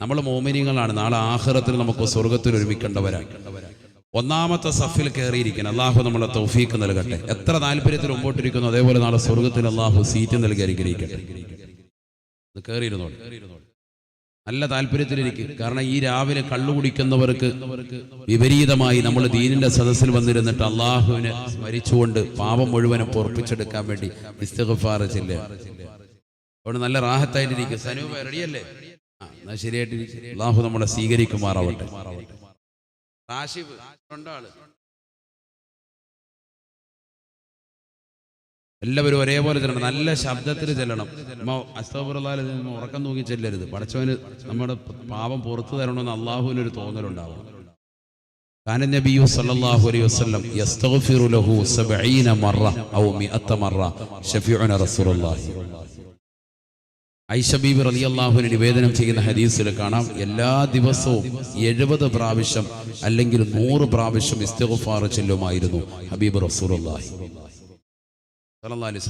നമ്മൾ മോമിനികളാണ്. നാളെ ആഖിറത്തിൽ നമുക്ക് സ്വർഗത്തിൽ ഒരുമിക്കേണ്ടവരാണ്. ഒന്നാമത്തെ സഫിൽ കയറിയിരിക്കണം. അല്ലാഹു നമ്മളെ തൗഫീഖ് നൽകട്ടെ. എത്ര താല്പര്യത്തിൽ മുമ്പോട്ടിരിക്കുന്നു അതേപോലെ നാളെ സ്വർഗത്തിൽ അല്ലാഹു സീറ്റ് നൽകി അനുഗ്രഹിക്കട്ടെ. കയറിയിരുന്നോ, നല്ല താല്പര്യത്തിലിരിക്കും. കാരണം ഈ രാവിലെ കള്ളു കുടിക്കുന്നവർക്ക് വിപരീതമായി നമ്മൾ ദീനിന്റെ സദസ്സിൽ വന്നിരുന്നിട്ട് അള്ളാഹുവിനെ സ്മരിച്ചുകൊണ്ട് പാപം മുഴുവനും പൊറപ്പിച്ചെടുക്കാൻ വേണ്ടി ഇസ്തിഗ്ഫാർ ചെല്ലുക. അവിടെ നല്ല റാഹത്തായിട്ടിരിക്കും. സനൂപ റെഡിയല്ലേ? എന്നാൽ ശരിയായിട്ടിരിക്കും. അള്ളാഹു നമ്മളെ സ്വീകരിക്കുമാറാവട്ടെ. റാഷിബ് രണ്ടാള് എല്ലാവരും ഒരേപോലെ ചെല്ലണം. നല്ല ശബ്ദത്തിൽ ചെല്ലണം. അസ്തഗ്ഫിറുല്ലാഹ് ഉറക്കം തൂങ്ങി ചെല്ലരുത്. പടച്ചവന് നമ്മുടെ പാപം പുറത്തു തരണമെന്ന് അള്ളാഹുവിനൊരു തോന്നലുണ്ടാവും. കാന നബിയു സല്ലല്ലാഹു അലൈഹി വസല്ലം യസ്തഗ്ഫിറു ലഹു 70 മറ ഔ 100 മറ ശഫീഉന റസൂലുള്ളാഹി. ഐഷ ബീബി റളിയല്ലാഹു അൻഹ നിവേദനം ചെയ്യുന്ന ഹദീസിൽ കാണാം, എല്ലാ ദിവസവും 70 പ്രാവശ്യം അല്ലെങ്കിൽ 100 പ്രാവശ്യം ഇസ്തിഗ്ഫാർ ചെല്ലുമായിരുന്നു ഹബീബ് റസൂലുള്ളാഹി.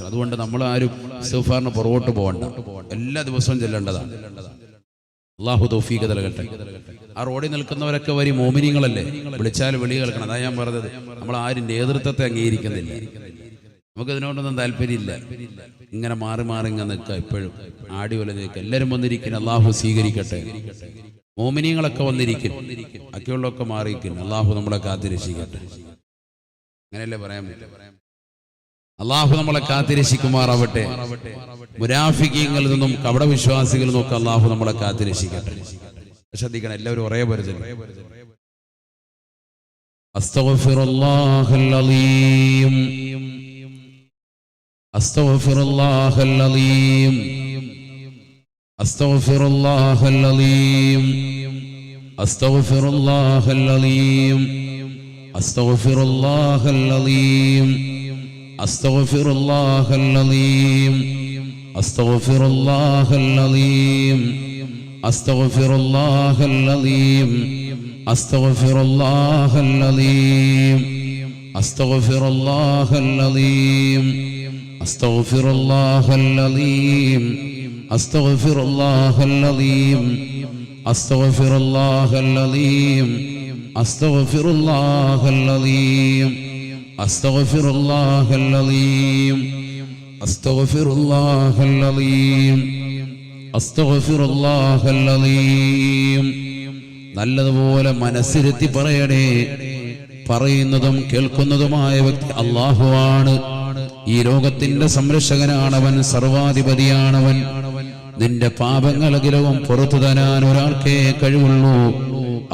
അതുകൊണ്ട് നമ്മൾ ആരും ഇസ്തിഗ്ഫാറിന് പുറകോട്ട് പോകണ്ട. എല്ലാ ദിവസവും ചെല്ലേണ്ടതാണ്. അല്ലാഹു തൗഫീഖ് നൽകട്ടെ. ആ റോഡിൽ നിൽക്കുന്നവരൊക്കെ വരി മോമിനിങ്ങളല്ലേ, വിളിച്ചാൽ വിളി കേൾക്കണം. അതാ ഞാൻ പറഞ്ഞത്, നമ്മൾ ആരും നേതൃത്വത്തെ അംഗീകരിക്കുന്നില്ല. നമുക്ക് ഇതിനോടൊന്നും താല്പര്യമില്ല. ഇങ്ങനെ മാറി ഇങ്ങനെ നിൽക്കുക, എപ്പോഴും ആടി പോലെ നിൽക്കുക. എല്ലാവരും വന്നിരിക്കുന്നു. അല്ലാഹു സ്വീകരിക്കട്ടെ. മോമിനിങ്ങളൊക്കെ വന്നിരിക്കും, ബാക്കിയുള്ളതൊക്കെ മാറിയിരിക്കുന്നു. അല്ലാഹു നമ്മളെ കാത്തിരക്ഷിക്കട്ടെ. അങ്ങനെയല്ലേ പറയാൻ പറ്റും. അള്ളാഹു നമ്മളെ കാത്തിരക്ഷിക്കുമാറാവട്ടെ. മുനാഫിഖീങ്ങളിൽ നിന്നും കപടവിശ്വാസികളിൽ നിന്നൊക്കെ അള്ളാഹു നമ്മളെ കാത്തിരക്ഷിക്കട്ടെ. ശ്രദ്ധിക്കണം, എല്ലാവരും ഒരേ പരിചയം. അസ്തഗ്ഫിറുല്ലാഹൽ അലീം, അസ്തഗ്ഫിറുല്ലാഹൽ അലീം, അസ്തഗ്ഫിറുല്ലാഹൽ അലീം, അസ്തഗ്ഫിറുല്ലാഹൽ അലീം, അസ്തഗ്ഫിറുല്ലാഹൽ അലീം, അസ്തഗ്ഫിറുല്ലാഹൽ അലീം, അസ്തഗ്ഫിറുല്ലാഹൽ അലീം, അസ്തഗ്ഫിറുല്ലാഹൽ അലീം, അസ്തഗ്ഫിറുല്ലാഹൽ അലീം, അസ്തഗ്ഫിറുല്ലാഹൽ അലീം, അസ്തഗ്ഫിറുല്ലാഹൽ അലീം, അസ്തഗ്ഫിറുല്ലാഹൽ അലീം, അസ്തഗ്ഫിറുല്ലാഹൽ അലീം, അസ്തഗ്ഫിറുല്ലാഹൽ അലീം, അസ്തഗ്ഫിറുല്ലാഹൽ അലീം, അസ്തഗ്ഫിറുല്ലാഹൽ അലീം, അസ്തഗ്ഫിറുല്ലാഹൽ അലീം. നല്ലതുപോലെ മനസ്സിരുത്തി പറയണേ. പറയുന്നതും കേൾക്കുന്നതുമായ വ്യക്തി അല്ലാഹുവാണ്. ഈ ലോകത്തിന്റെ സംരക്ഷകനാണവൻ, സർവാധിപതിയാണവൻ. നിന്റെ പാപങ്ങളകിലവും പുറത്തു തരാൻ ഒരാൾക്കേ കഴിവുള്ളൂ.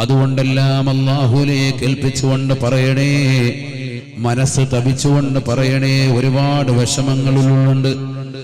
അതുകൊണ്ടെല്ലാം അല്ലാഹുവിലേക്ക് ഏൽപ്പിച്ചുകൊണ്ട് പറയണേ. മനസ്സ് തപിച്ചുകൊണ്ട് പറയണേ. ഒരുപാട് വിഷമങ്ങളിലുണ്ട്,